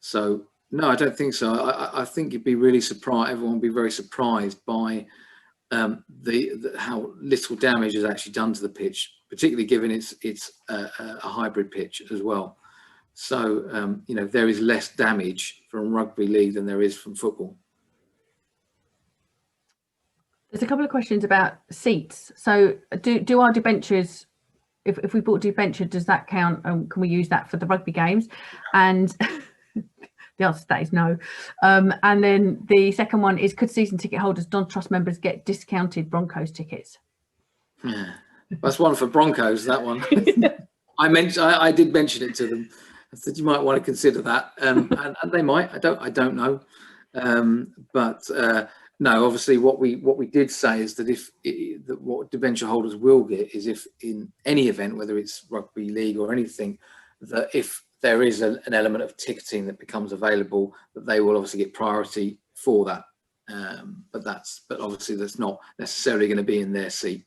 So no, I don't think so. I think you'd be really surprised. Everyone would be very surprised by how little damage is actually done to the pitch, particularly given it's a hybrid pitch as well. So, you know, there is less damage from rugby league than there is from football. There's a couple of questions about seats. So do our debentures, if we bought debenture, does that count? Can we use that for the rugby games? And the answer to that is no. And then the second one is, could season ticket holders, non-trust members, get discounted Broncos tickets? Yeah, that's one for Broncos, that one. I did mention it to them. I said you might want to consider that, and they might. I don't know, but no. Obviously, what we did say is that what debenture holders will get is, if in any event, whether it's rugby league or anything, that if there is an element of ticketing that becomes available, that they will obviously get priority for that. But obviously that's not necessarily going to be in their seat.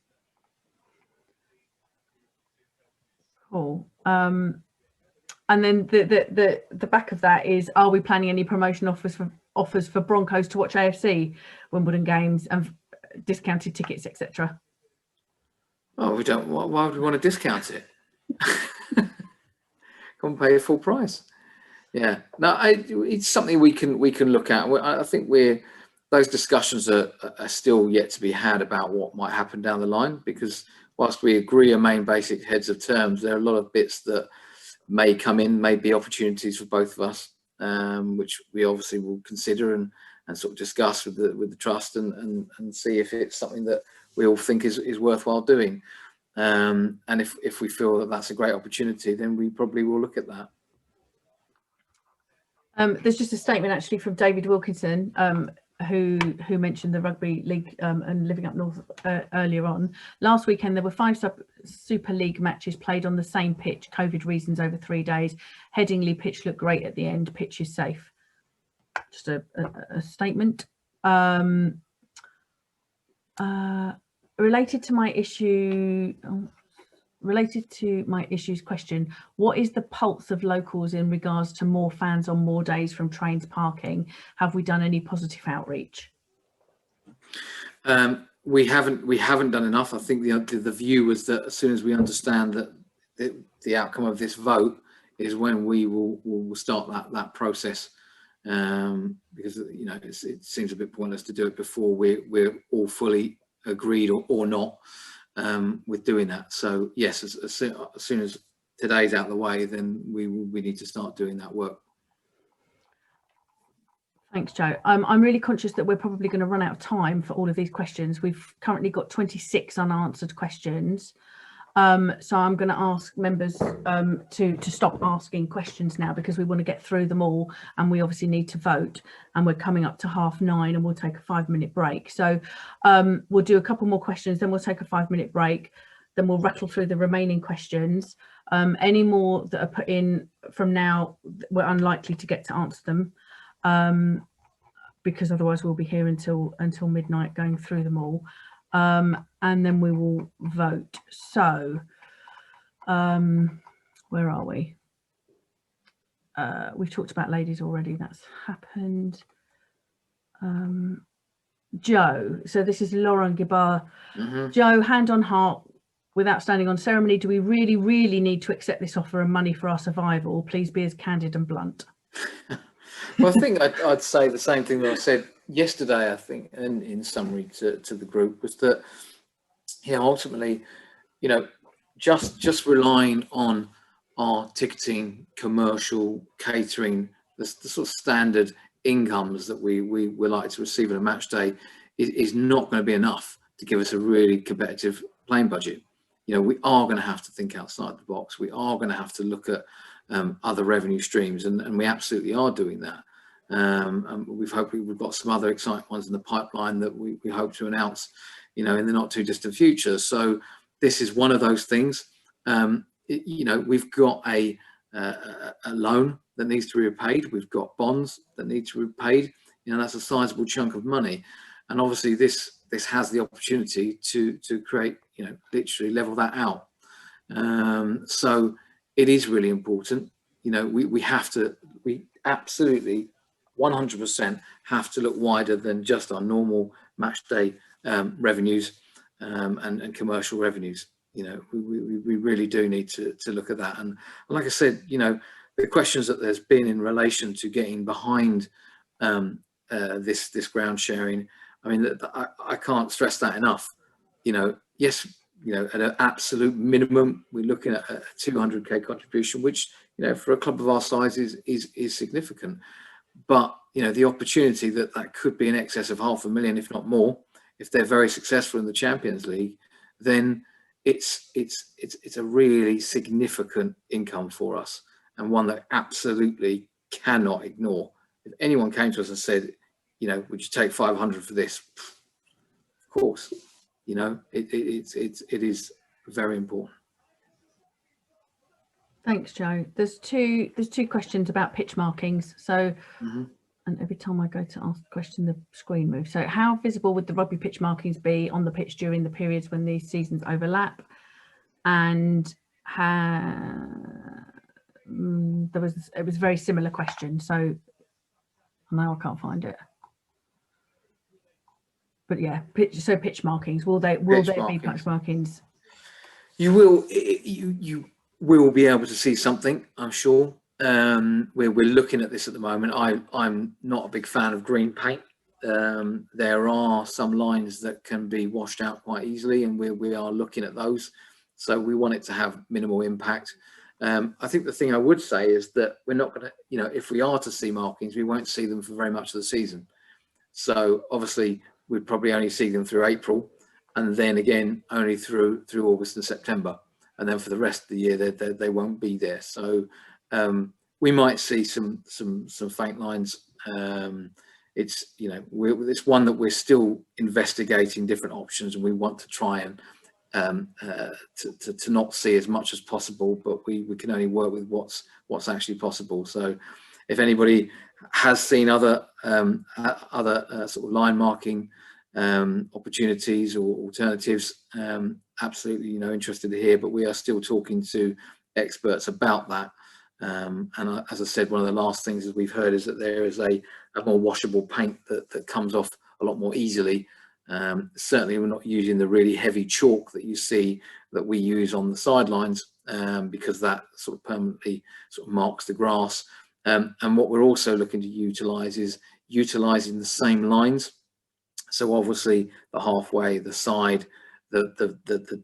Cool. And then the back of that is, are we planning any promotion offers for Broncos to watch AFC Wimbledon games and discounted tickets, etc.? Oh, we don't. Why would we want to discount it? Come pay full price. Yeah. No, it's something we can look at. I think those discussions are still yet to be had about what might happen down the line, because whilst we agree on main basic heads of terms, there are a lot of bits that may come in, may be opportunities for both of us, which we obviously will consider and sort of discuss with the trust and see if it's something that we all think is worthwhile doing. And if we feel that that's a great opportunity, then we probably will look at that. There's just a statement actually from David Wilkinson, who mentioned the rugby league and Living Up North earlier on. Last weekend there were 5 Super League matches played on the same pitch. COVID reasons over 3 days. Headingley pitch looked great at the end. Pitch is safe. Just a statement. Related to my issues question, what is the pulse of locals in regards to more fans on more days from trains parking? Have we done any positive outreach? We haven't done enough. I think the view was that as soon as we understand that the outcome of this vote is when we will start that process, because you know it seems a bit pointless to do it before we're all fully agreed or not with doing that. So yes, as soon as today's out of the way, then we need to start doing that work. Thanks, Joe. I'm really conscious that we're probably going to run out of time for all of these questions. We've currently got 26 unanswered questions. So I'm going to ask members to stop asking questions now, because we want to get through them all, and we obviously need to vote, and we're coming up to 9:30 and we'll take a 5-minute break. So we'll do a couple more questions, then we'll take a 5-minute break, then we'll rattle through the remaining questions. Any more that are put in from now, we're unlikely to get to answer them, because otherwise we'll be here until midnight going through them all. And then we will vote. So where are we? We've talked about ladies already. That's happened. Joe, so this is Lauren Gibar. Joe, hand on heart, without standing on ceremony, do we really need to accept this offer and money for our survival? Please be as candid and blunt. Well, I think I'd say the same thing that I said yesterday, I think, and in summary to the group, was that, you know, ultimately, you know, just relying on our ticketing, commercial, catering, the sort of standard incomes that we're likely to receive on a match day is not going to be enough to give us a really competitive playing budget. You know, we are going to have to think outside the box. We are going to have to look at other revenue streams, and we absolutely are doing that. And we've got some other exciting ones in the pipeline that we hope to announce, you know, in the not too distant future. So this is one of those things. You know, we've got a loan that needs to be repaid. We've got bonds that need to be repaid. You know, that's a sizable chunk of money, and obviously this has the opportunity to create, you know, literally level that out. So it is really important. You know, we absolutely 100% have to look wider than just our normal match day revenues and commercial revenues. You know, we really do need to look at that. And like I said, you know, the questions that there's been in relation to getting behind this ground sharing, I mean, I can't stress that enough. Yes, at an absolute minimum, we're looking at a 200k contribution, which for a club of our size is significant. But the opportunity that could be in excess of $500,000, if not more, if they're very successful in the Champions League, then it's a really significant income for us, and one that absolutely cannot ignore. If anyone came to us and said, would you take 500 for this? Of course, it is very important. Thanks, Joe. There's two questions about pitch markings. So, and every time I go to ask the question, the screen moves. So, how visible would the rugby pitch markings be on the pitch during the periods when these seasons overlap? And it was a very similar question. So now I can't find it. But yeah, pitch markings. Will there be pitch markings? You will be able to see something, I'm sure. We're looking at this at the moment. I'm not a big fan of green paint. There are some lines that can be washed out quite easily, and we are looking at those. So we want it to have minimal impact. I think the thing I would say is that we're not going to, if we are to see markings, we won't see them for very much of the season. So obviously we'd probably only see them through April, and then again only through August and September, and then for the rest of the year they won't be there. So we might see some faint lines. It's it's one that we're still investigating different options, and we want to try and to not see as much as possible, but we can only work with what's actually possible. So if anybody has seen other sort of line marking opportunities or alternatives, absolutely interested to hear, but we are still talking to experts about that. And as I said, one of the last things that we've heard is that there is a more washable paint that comes off a lot more easily. Certainly we're not using the really heavy chalk that you see that we use on the sidelines, because that sort of permanently sort of marks the grass. And what we're also looking to utilize is utilizing the same lines. So obviously the halfway, the side, the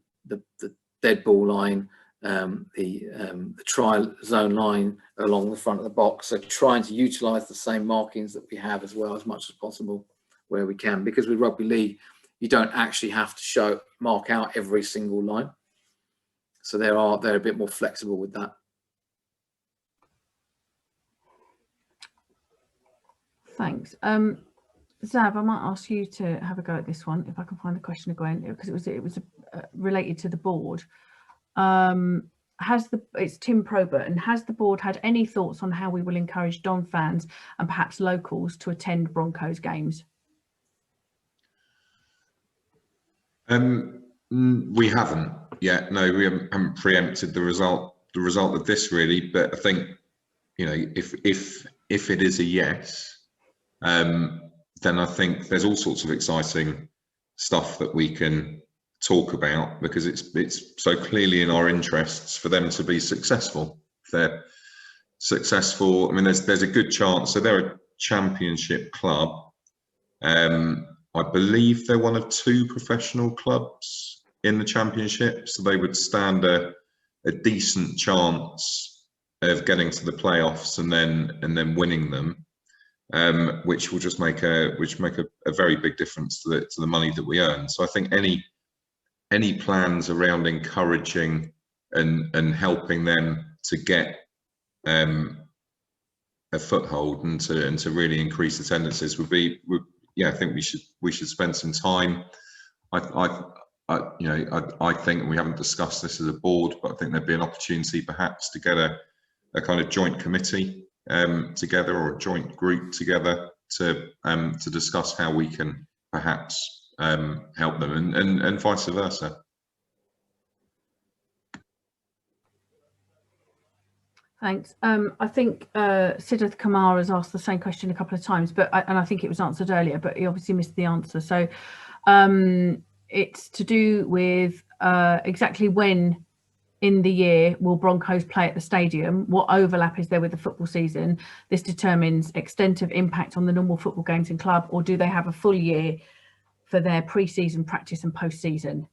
dead ball line, the try zone line along the front of the box. So trying to utilize the same markings that we have as well as much as possible where we can, because with rugby league you don't actually have to mark out every single line, so they're a bit more flexible with that. Thanks. Zav, I might ask you to have a go at this one if I can find the question again, because it was related to the board. It's Tim Probert, and has the board had any thoughts on how we will encourage Don fans and perhaps locals to attend Broncos games? We haven't yet. No, we haven't preempted the result of this really. But I think, if it is a yes, then I think there's all sorts of exciting stuff that we can talk about, because it's so clearly in our interests for them to be successful. If they're successful, I mean, there's a good chance. So they're a championship club. I believe they're one of 2 professional clubs in the championship, so they would stand a decent chance of getting to the playoffs and then winning them, which will just make a very big difference to the money that we earn. So I think any plans around encouraging and helping them to get a foothold and to really increase attendances would I think we should spend some time. I think, and we haven't discussed this as a board, but I think there'd be an opportunity perhaps to get a kind of joint committee together, or a joint group together to discuss how we can perhaps help them, and vice versa. Thanks. I think Siddharth Kumar has asked the same question a couple of times, and I think it was answered earlier, but he obviously missed the answer. So it's to do with exactly when in the year will Broncos play at the stadium? What overlap is there with the football season? This determines extent of impact on the normal football games in club, or do they have a full year for their pre-season practice and post-season?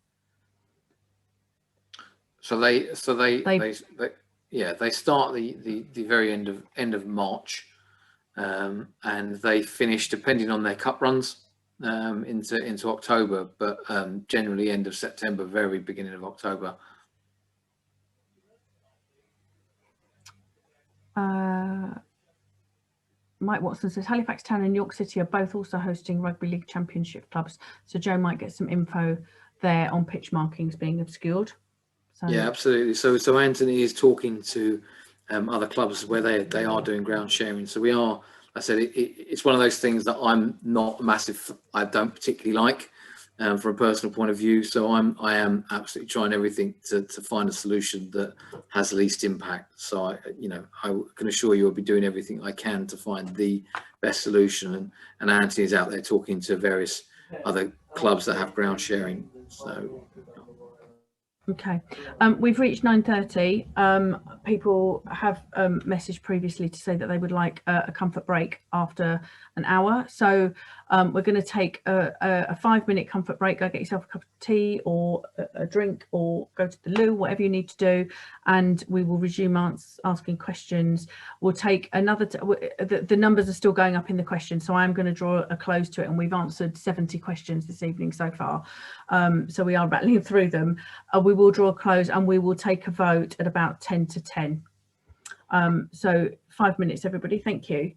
So they start the very end of March, and they finish, depending on their cup runs, into October, but generally end of September, very beginning of October. Mike Watson says Halifax Town and York City are both also hosting rugby league championship clubs, so Joe might get some info there on pitch markings being obscured. So. Yeah, absolutely. So Anthony is talking to other clubs where they are doing ground sharing. So we are. I said it's one of those things that I'm not massive. I don't particularly like from a personal point of view. So I am absolutely trying everything to find a solution that has the least impact. So I can assure you I'll be doing everything I can to find the best solution. And Anthony is out there talking to various other clubs that have ground sharing. So. Okay, we've reached 9:30. People have messaged previously to say that they would like a comfort break after an hour. So we're going to take a 5-minute comfort break. Go get yourself a cup of tea or a drink, or go to the loo, whatever you need to do, and we will resume asking questions. We'll take another. The numbers are still going up in the questions, so I'm going to draw a close to it. And we've answered 70 questions this evening so far, so we are rattling through them. We will draw a close and we will take a vote at about 10 to 10. So 5 minutes, everybody. Thank you.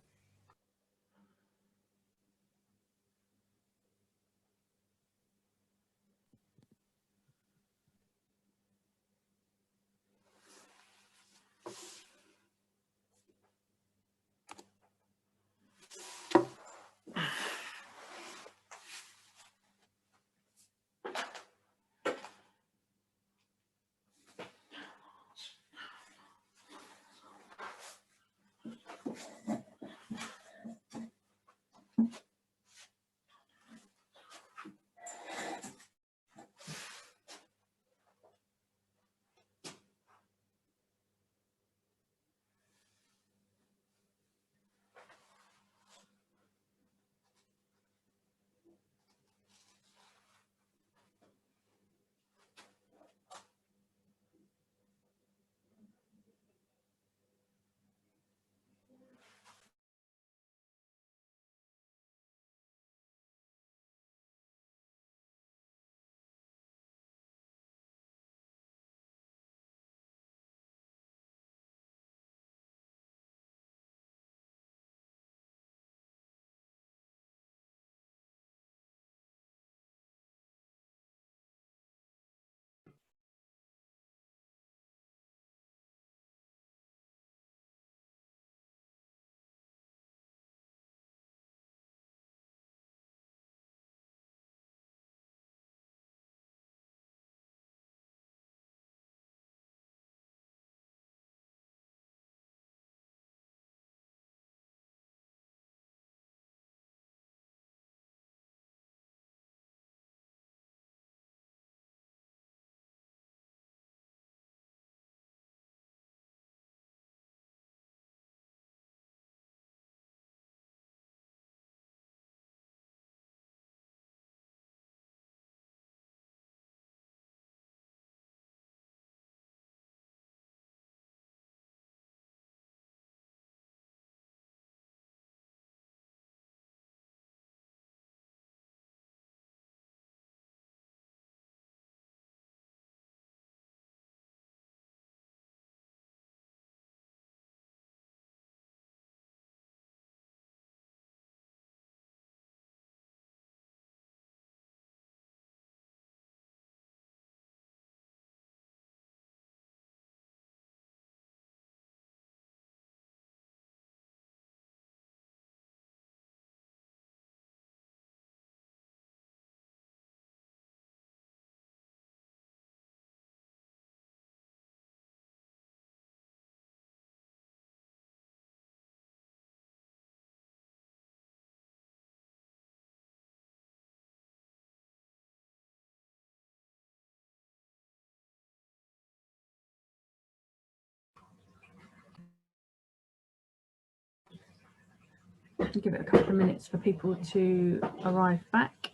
Give it a couple of minutes for people to arrive back.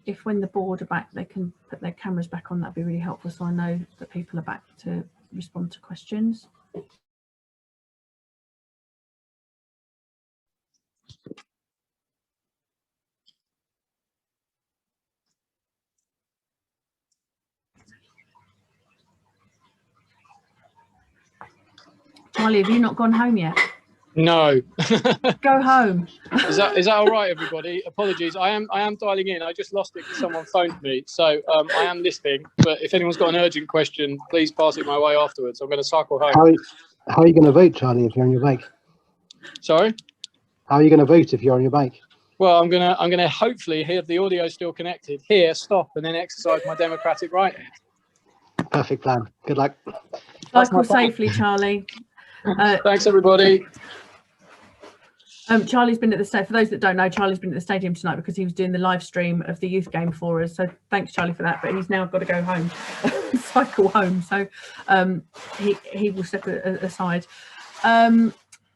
If when the board are back, they can put their cameras back on, that'd be really helpful, so I know that people are back to respond to questions. Charlie, have you not gone home yet? No. Go home. Is that all right, everybody? Apologies. I am dialing in. I just lost it because someone phoned me. So I am listening. But if anyone's got an urgent question, please pass it my way afterwards. I'm going to cycle home. How are you going to vote, Charlie, if you're on your bike? Sorry? How are you going to vote if you're on your bike? Well, I'm gonna hopefully hear the audio still connected. Here, stop, and then exercise my democratic right. Perfect plan. Good luck. Cycle safely, Charlie. Thanks, everybody. Charlie's been at the stadium. For those that don't know, Charlie's been at the stadium tonight because he was doing the live stream of the youth game for us. So thanks, Charlie, for that. But he's now got to go home, cycle home. So he will step aside.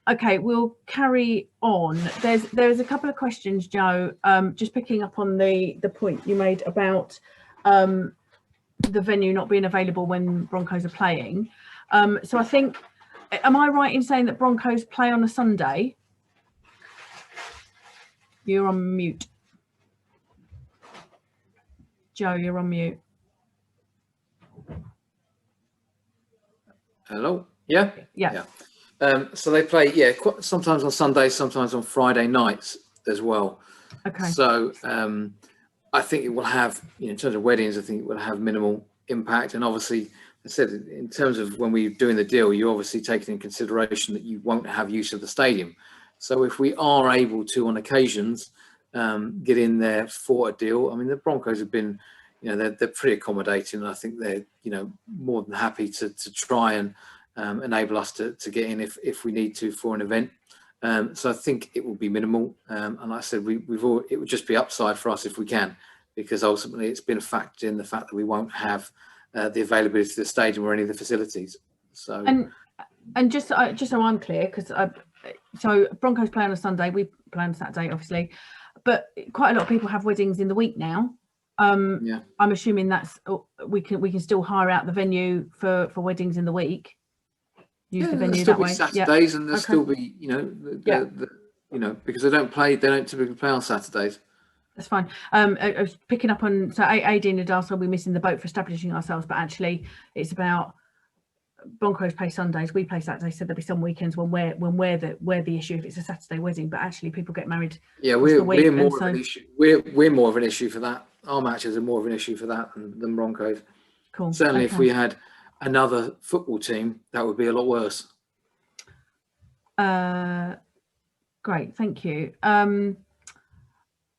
Okay, we'll carry on. There's a couple of questions, Joe. Just picking up on the point you made about the venue not being available when Broncos are playing. So I think, am I right in saying that Broncos play on a Sunday? You're on mute. Joe, you're on mute. Hello? Yeah? Yeah. So they play, sometimes on Sundays, sometimes on Friday nights as well. Okay. So I think it will have, in terms of weddings, I think it will have minimal impact. And obviously, I said, in terms of when we're doing the deal, you're obviously taking in consideration that you won't have use of the stadium. So if we are able to, on occasions, get in there for a deal, I mean, the Broncos have been, they're pretty accommodating. And I think they're, more than happy to try and enable us to get in if we need to for an event. So I think it will be minimal. And like I said, it would just be upside for us if we can, because ultimately it's been a factor in the fact that we won't have the availability of the stadium or any of the facilities. So and just so I'm clear, because so Broncos play on a Sunday, we play on a Saturday, obviously, but quite a lot of people have weddings in the week now. I'm assuming that's we can still hire out the venue for weddings in the week. Use the venue that way. Saturdays, and there'll still be, because they don't typically play on Saturdays. That's fine. I was picking up on, so AD and Adar will be missing the boat for establishing ourselves, but actually it's about Broncos play Sundays, we play Saturdays, so there'll be some weekends when we're the issue if it's a Saturday wedding, but actually people get married. Yeah, we're more of an issue. We're more of an issue for that. Our matches are more of an issue for that than Broncos. Cool. Certainly, if we had another football team, that would be a lot worse. Great, thank you.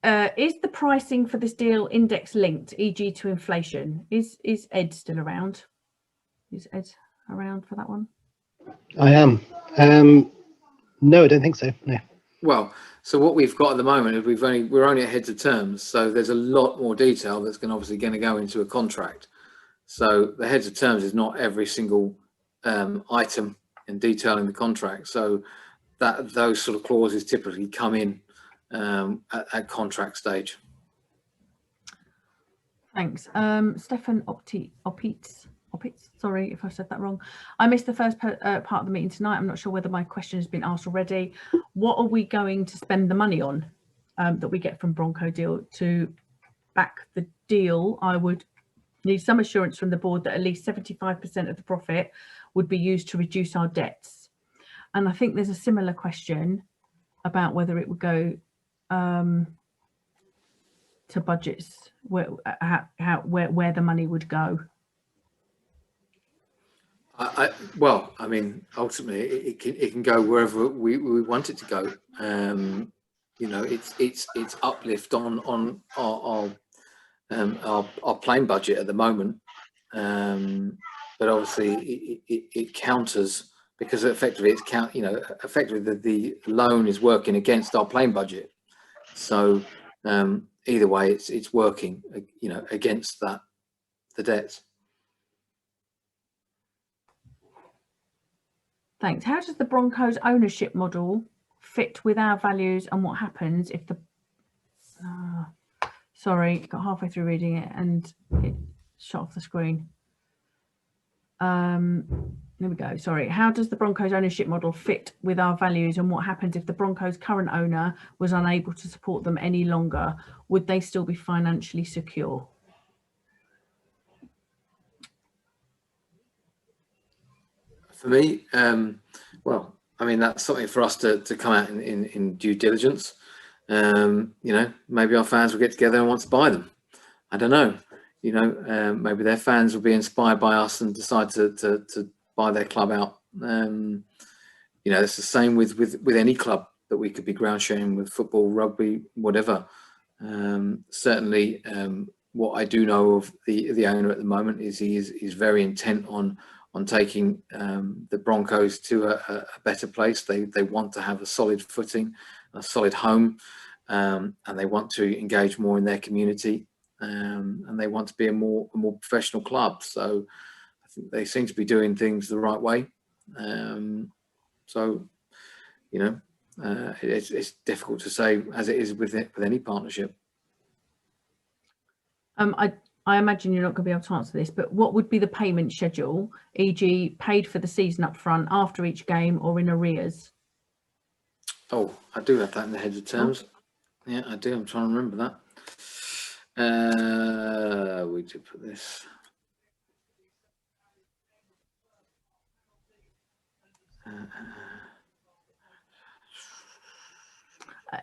Is the pricing for this deal index linked, e.g. to inflation? Is Ed still around? Is Ed around for that one? I am. No, I don't think so. No. Well, so what we've got at the moment is we're only at heads of terms, so there's a lot more detail that's obviously going to go into a contract. So the heads of terms is not every single item in detail in the contract. So that those sort of clauses typically come in at contract stage. Thanks. Stefan Opitz, sorry if I said that wrong. I missed the first part of the meeting tonight. I'm not sure whether my question has been asked already. What are we going to spend the money on that we get from Bronco deal to back the deal? I would need some assurance from the board that at least 75% of the profit would be used to reduce our debts. And I think there's a similar question about whether it would go to budgets, where the money would go. Well, I mean, ultimately, it can go wherever we want it to go. It's uplift on our plane budget at the moment, but obviously it counters, because effectively the loan is working against our plane budget. So either way, it's working, against the debts. Thanks. How does the Broncos ownership model fit with our values, and what happens if the sorry, got halfway through reading it and it shut off the screen. There we go. Sorry. How does the Broncos ownership model fit with our values, and what happens if the Broncos current owner was unable to support them any longer? Would they still be financially secure? For me, well, I mean, that's something for us to come out in due diligence. You know, maybe our fans will get together and want to buy them. I don't know. You know, maybe their fans will be inspired by us and decide to buy their club out. You know, it's the same with any club that we could be ground sharing with: football, rugby, whatever. Certainly, what I do know of the owner at the moment is he's very intent on taking the Broncos to a better place. They want to have a solid footing, a solid home, and they want to engage more in their community, and they want to be a more professional club. So I think they seem to be doing things the right way. So, you know, it's difficult to say, as it is with any partnership. I imagine you're not going to be able to answer this, but what would be the payment schedule, e.g. paid for the season up front, after each game, or in arrears? Oh, I do have that in the heads of terms. Oh. Yeah, I do. I'm trying to remember that. We did put this.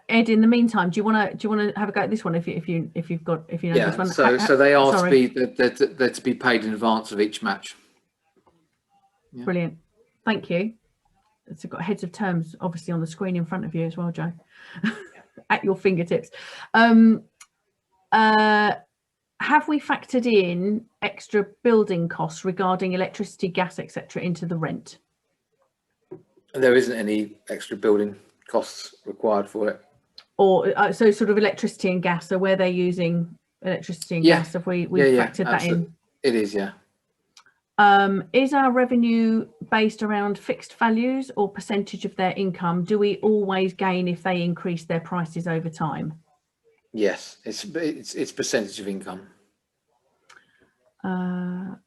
Ed, in the meantime, do you want to have a go at this one if you know this one? So they are they're to be paid in advance of each match. Yeah. Brilliant, thank you. It's got heads of terms obviously on the screen in front of you as well, Joe, at your fingertips. Have we factored in extra building costs regarding electricity, gas, etc. into the rent? There isn't any extra building costs required for it, or so sort of electricity and gas, so where they're using electricity and gas, have we factored that in? It is, yeah. Is our revenue based around fixed values or percentage of their income? Do we always gain if they increase their prices over time? Yes, it's percentage of income. We're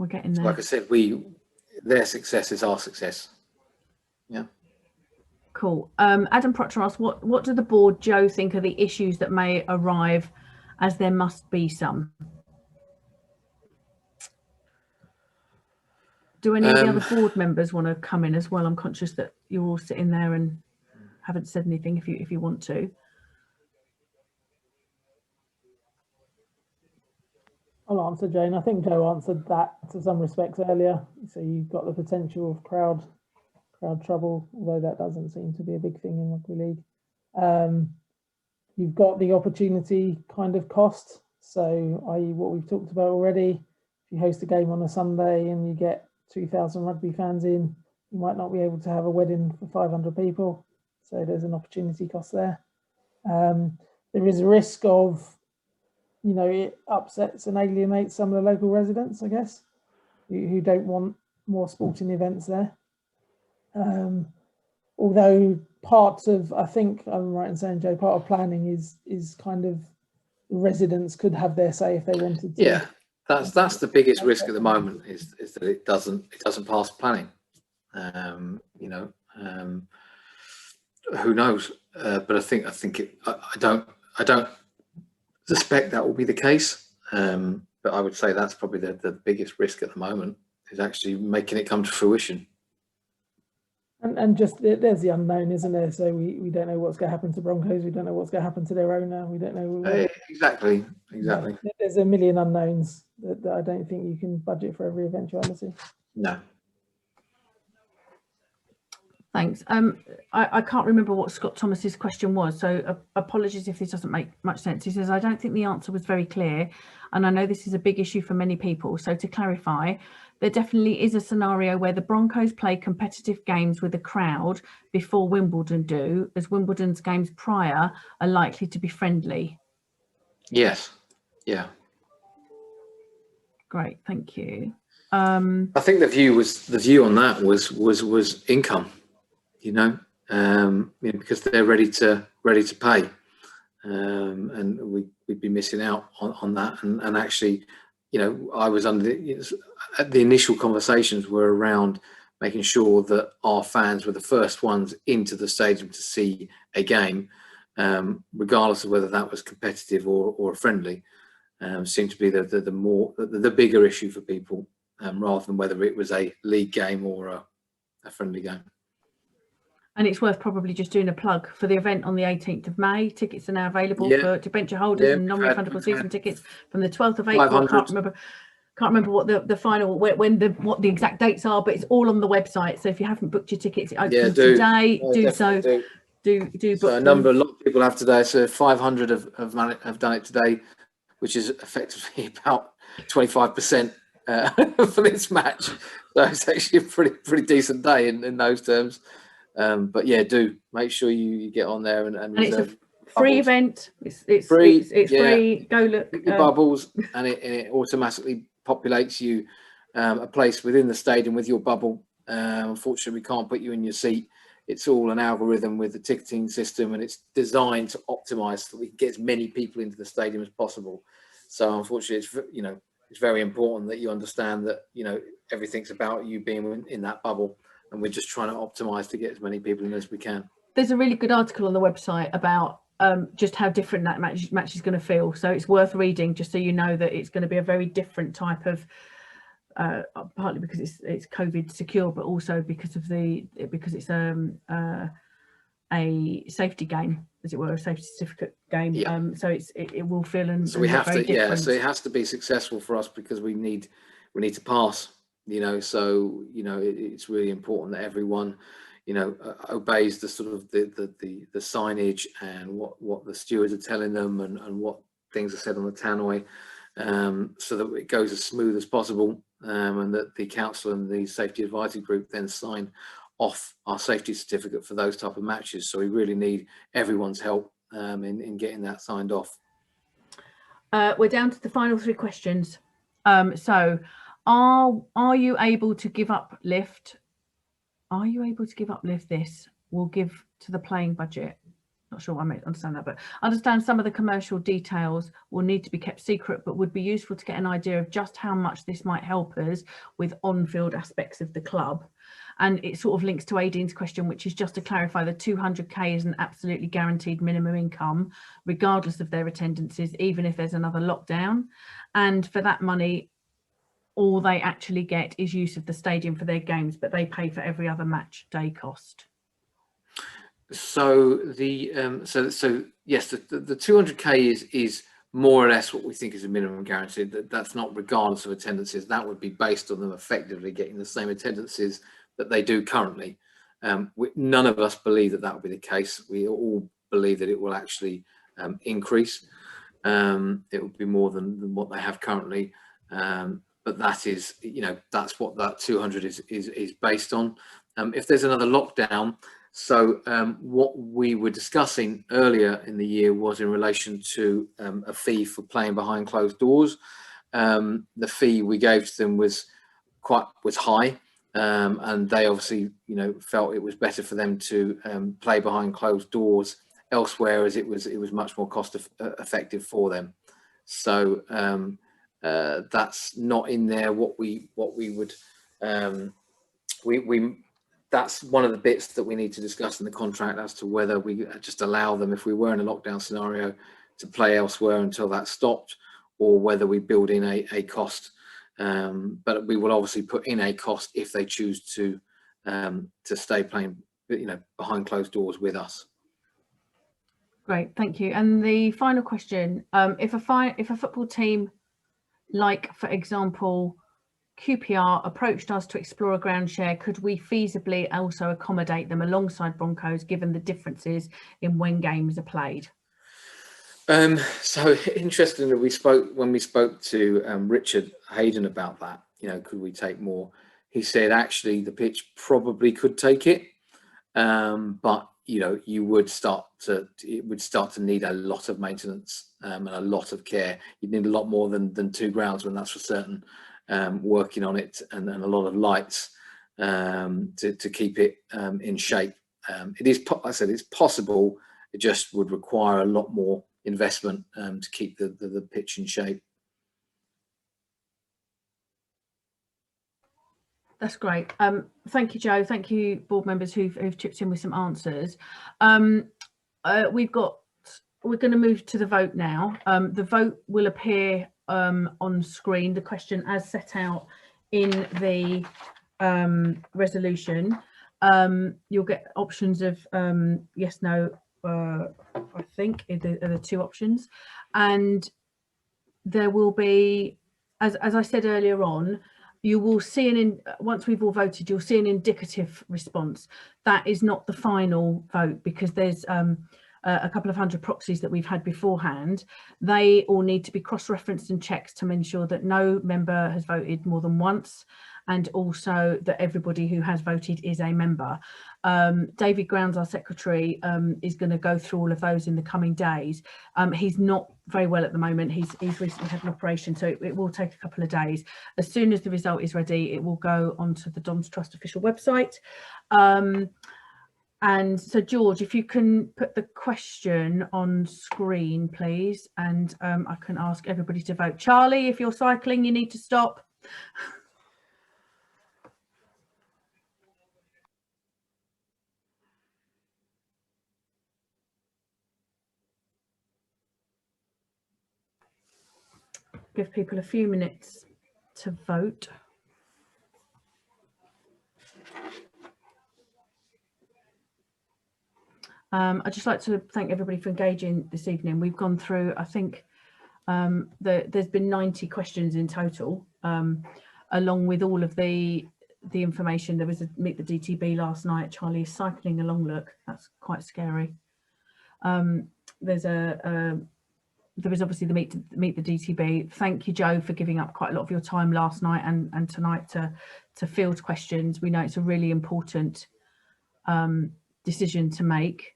getting there. Like I said, their success is our success. Yeah. Cool. Adam Proctor asks, what do the board, Joe, think are the issues that may arrive, as there must be some? Do any of the other board members want to come in as well? I'm conscious that you're all sitting there and haven't said anything if you want to. I'll answer, Jane. I think Joe answered that to some respects earlier. So you've got the potential of crowd trouble, although that doesn't seem to be a big thing in rugby league. You've got the opportunity kind of cost. So i.e. what we've talked about already. If you host a game on a Sunday and you get 2,000 rugby fans in, you might not be able to have a wedding for 500 people. So there's an opportunity cost there. There is a risk of, you know, it upsets and alienates some of the local residents, I guess, who don't want more sporting events there. Although part of, I think I'm right in saying, Joe, part of planning is kind of residents could have their say if they wanted to. Yeah, that's the biggest risk at the moment is that it doesn't pass planning. You know, who knows? But I think I don't suspect that will be the case. But I would say that's probably the biggest risk at the moment, is actually making it come to fruition. And just there's the unknown, isn't there? So we don't know what's going to happen to Broncos. We don't know what's going to happen to their owner. We don't know. Exactly. There's a million unknowns that I don't think you can budget for every eventuality. No. Thanks. I can't remember what Scott Thomas's question was, so apologies if this doesn't make much sense. He says, I don't think the answer was very clear, and I know this is a big issue for many people. So to clarify, there definitely is a scenario where the Broncos play competitive games with a crowd before Wimbledon do, as Wimbledon's games prior are likely to be friendly. Yes. Yeah. Great, thank you. I think the view on that was income. You know, because they're ready to pay, and we'd be missing out on that. And actually, I was under the initial conversations were around making sure that our fans were the first ones into the stadium to see a game, regardless of whether that was competitive or friendly. Seemed to be the bigger issue for people, rather than whether it was a league game or a friendly game. And it's worth probably just doing a plug for the event on the 18th of May. Tickets are now available for debenture holders and non-refundable season tickets from the 12th of April. Can't remember what the final what the exact dates are, but it's all on the website. So if you haven't booked your tickets, it opens today. Do so. Do book. So a lot of people have today. So 500 have done it today, which is effectively about 25% for this match. So it's actually a pretty decent day in those terms. But yeah, do make sure you get on there and it's a free event. It's free. It's free. Go look. Your bubbles, and it automatically populates you a place within the stadium with your bubble. Unfortunately, we can't put you in your seat. It's all an algorithm with the ticketing system, and it's designed to optimize so that we can get as many people into the stadium as possible. So unfortunately, it's very important that you understand that everything's about you being in that bubble, and we're just trying to optimize to get as many people in as we can. There's a really good article on the website about just how different that match is going to feel. So it's worth reading, just so you know that it's going to be a very different type of, partly because it's COVID secure, but also because it's a safety game, as it were, a safety certificate game. Yeah. So it will feel so we have to different. So it has to be successful for us because we need to pass. So it's really important that everyone obeys the sort of the signage and what the stewards are telling them and what things are said on the tannoy, so that it goes as smooth as possible, and that the council and the safety advisory group then sign off our safety certificate for those type of matches. So we really need everyone's help in getting that signed off. We're down to the final 3 questions. So are you able to give up lift? Are you able to give up lift this will give to the playing budget? Not sure I may understand that, but understand some of the commercial details will need to be kept secret, but would be useful to get an idea of just how much this might help us with on-field aspects of the club. And it sort of links to Aideen's question, which is just to clarify, the 200k is an absolutely guaranteed minimum income, regardless of their attendances, even if there's another lockdown. And for that money, all they actually get is use of the stadium for their games, but they pay for every other match day cost. So yes, the 200k is more or less what we think is a minimum guarantee. That's not regardless of attendances. That would be based on them effectively getting the same attendances that they do currently. None of us believe that would be the case. We all believe that it will actually increase. It will be more than what they have currently. But that is, that's what that 200 is based on. If there's another lockdown, so what we were discussing earlier in the year was in relation to a fee for playing behind closed doors. The fee we gave to them was high, and they obviously, felt it was better for them to play behind closed doors elsewhere, as it was much more cost effective for them. So that's not in there. What we would that's one of the bits that we need to discuss in the contract, as to whether we just allow them, if we were in a lockdown scenario, to play elsewhere until that stopped, or whether we build in a cost. But we will obviously put in a cost if they choose to stay playing, behind closed doors with us. Great, thank you. And the final question: if a football team, like for example QPR, approached us to explore a ground share, could we feasibly also accommodate them alongside Broncos, given the differences in when games are played? So interestingly, when we spoke to Richard Hayden about that, could we take more? He said actually the pitch probably could take it, but it would start to need a lot of maintenance and a lot of care. You'd need a lot more than 2 grounds, when that's for certain. Working on it, and a lot of lights to keep it in shape. It is, I said, it's possible. It just would require a lot more investment to keep the pitch in shape. That's great. Thank you, Joe. Thank you, board members who've chipped in with some answers. We're going to move to the vote now. The vote will appear on screen, the question as set out in the resolution. You'll get options of yes, no, I think are the two options, and there will be, as I said earlier on, you will see once we've all voted, you'll see an indicative response. That is not the final vote, because there's a couple of hundred proxies that we've had beforehand. They all need to be cross-referenced and checked to ensure that no member has voted more than once, and also that everybody who has voted is a member. David Grounds, our secretary, is going to go through all of those in the coming days. He's not very well at the moment. He's recently had an operation, so it will take a couple of days. As soon as the result is ready, it will go onto the Dons Trust official website. And so, George, if you can put the question on screen, please, and I can ask everybody to vote. Charlie, if you're cycling, you need to stop. Give people a few minutes to vote. I'd just like to thank everybody for engaging this evening. We've gone through, I think, there's been 90 questions in total, along with all of the information. There was a Meet the DTB last night. Charlie is cycling along, look, that's quite scary. There was obviously the Meet the DTB. Thank you, Joe, for giving up quite a lot of your time last night and tonight to field questions. We know it's a really important decision to make.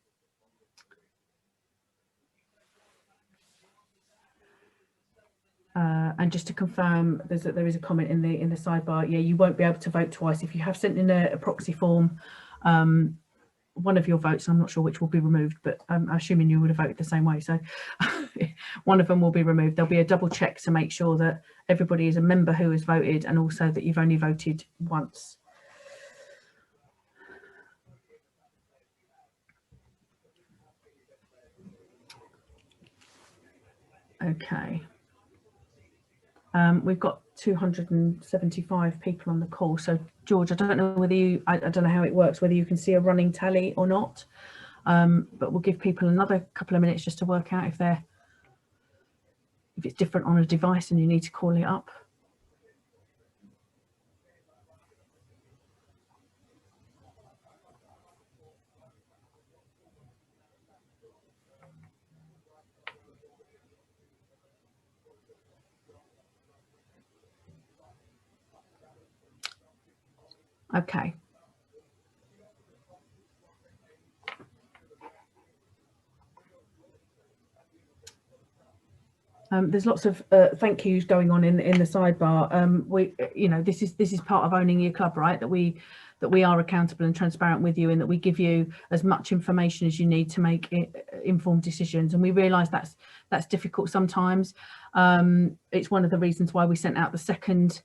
And just to confirm, there is a comment in the sidebar. Yeah, you won't be able to vote twice. If you have sent in a proxy form, one of your votes, I'm not sure which will be removed, but I'm assuming you would have voted the same way. So one of them will be removed. There'll be a double check to make sure that everybody is a member who has voted, and also that you've only voted once. Okay. We've got 275 people on the call. So George, I don't know whether I don't know how it works, whether you can see a running tally or not, but we'll give people another couple of minutes just to work out if it's different on a device and you need to call it up. Okay. There's lots of thank yous going on in the sidebar. This is part of owning your club, right? That we are accountable and transparent with you, and that we give you as much information as you need to make informed decisions. And we realise that's difficult sometimes. It's one of the reasons why we sent out the second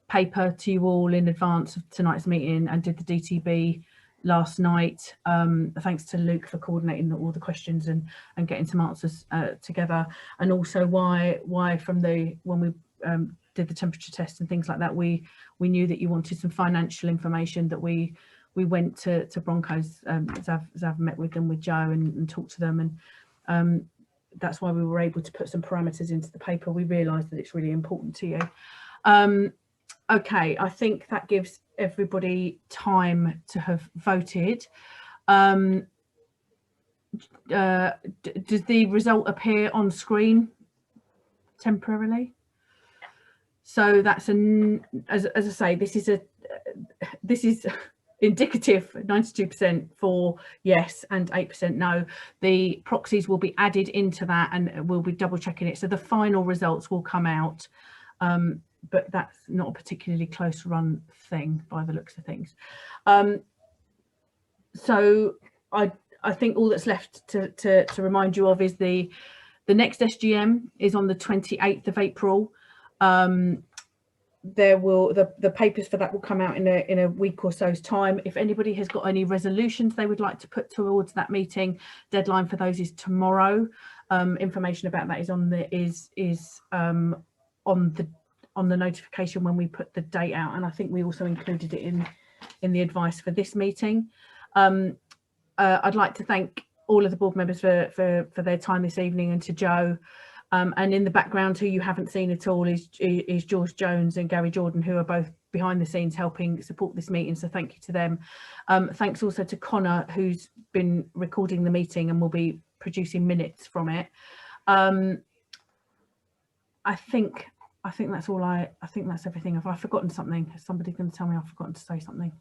paper to you all in advance of tonight's meeting and did the DTB last night. Thanks to Luke for coordinating all the questions and getting some answers together, and also why from when we did the temperature test and things like that, we knew that you wanted some financial information. That we went to Broncos. Zav met with them, with Joe, and talked to them, and that's why we were able to put some parameters into the paper. We realised that it's really important to you. Okay, I think that gives everybody time to have voted. Does the result appear on screen temporarily? So that's as I say, this is indicative, 92% for yes and 8% no. The proxies will be added into that, and we'll be double checking it. So the final results will come out. But that's not a particularly close run thing by the looks of things. So I think all that's left to remind you of is the next SGM is on the 28th of April. There will the papers for that will come out in a week or so's time. If anybody has got any resolutions they would like to put towards that meeting, deadline for those is tomorrow. Information about that is on the notification when we put the date out, and I think we also included it in the advice for this meeting. I'd like to thank all of the board members for their time this evening, and to Joe. And in the background, who you haven't seen at all is George Jones and Gary Jordan, who are both behind the scenes helping support this meeting. So thank you to them. Thanks also to Connor, who's been recording the meeting and will be producing minutes from it. I think that's all. I think that's everything. Have I forgotten something? Is somebody going to tell me I've forgotten to say something?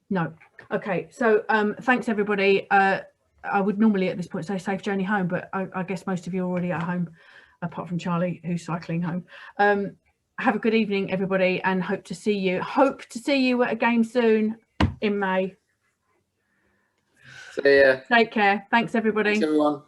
No. Okay. So thanks everybody. I would normally at this point say safe journey home, but I guess most of you are already at home, apart from Charlie, who's cycling home. Have a good evening, everybody, and hope to see you at a game soon in May. See ya. Take care. Thanks, everybody. Thanks, everyone.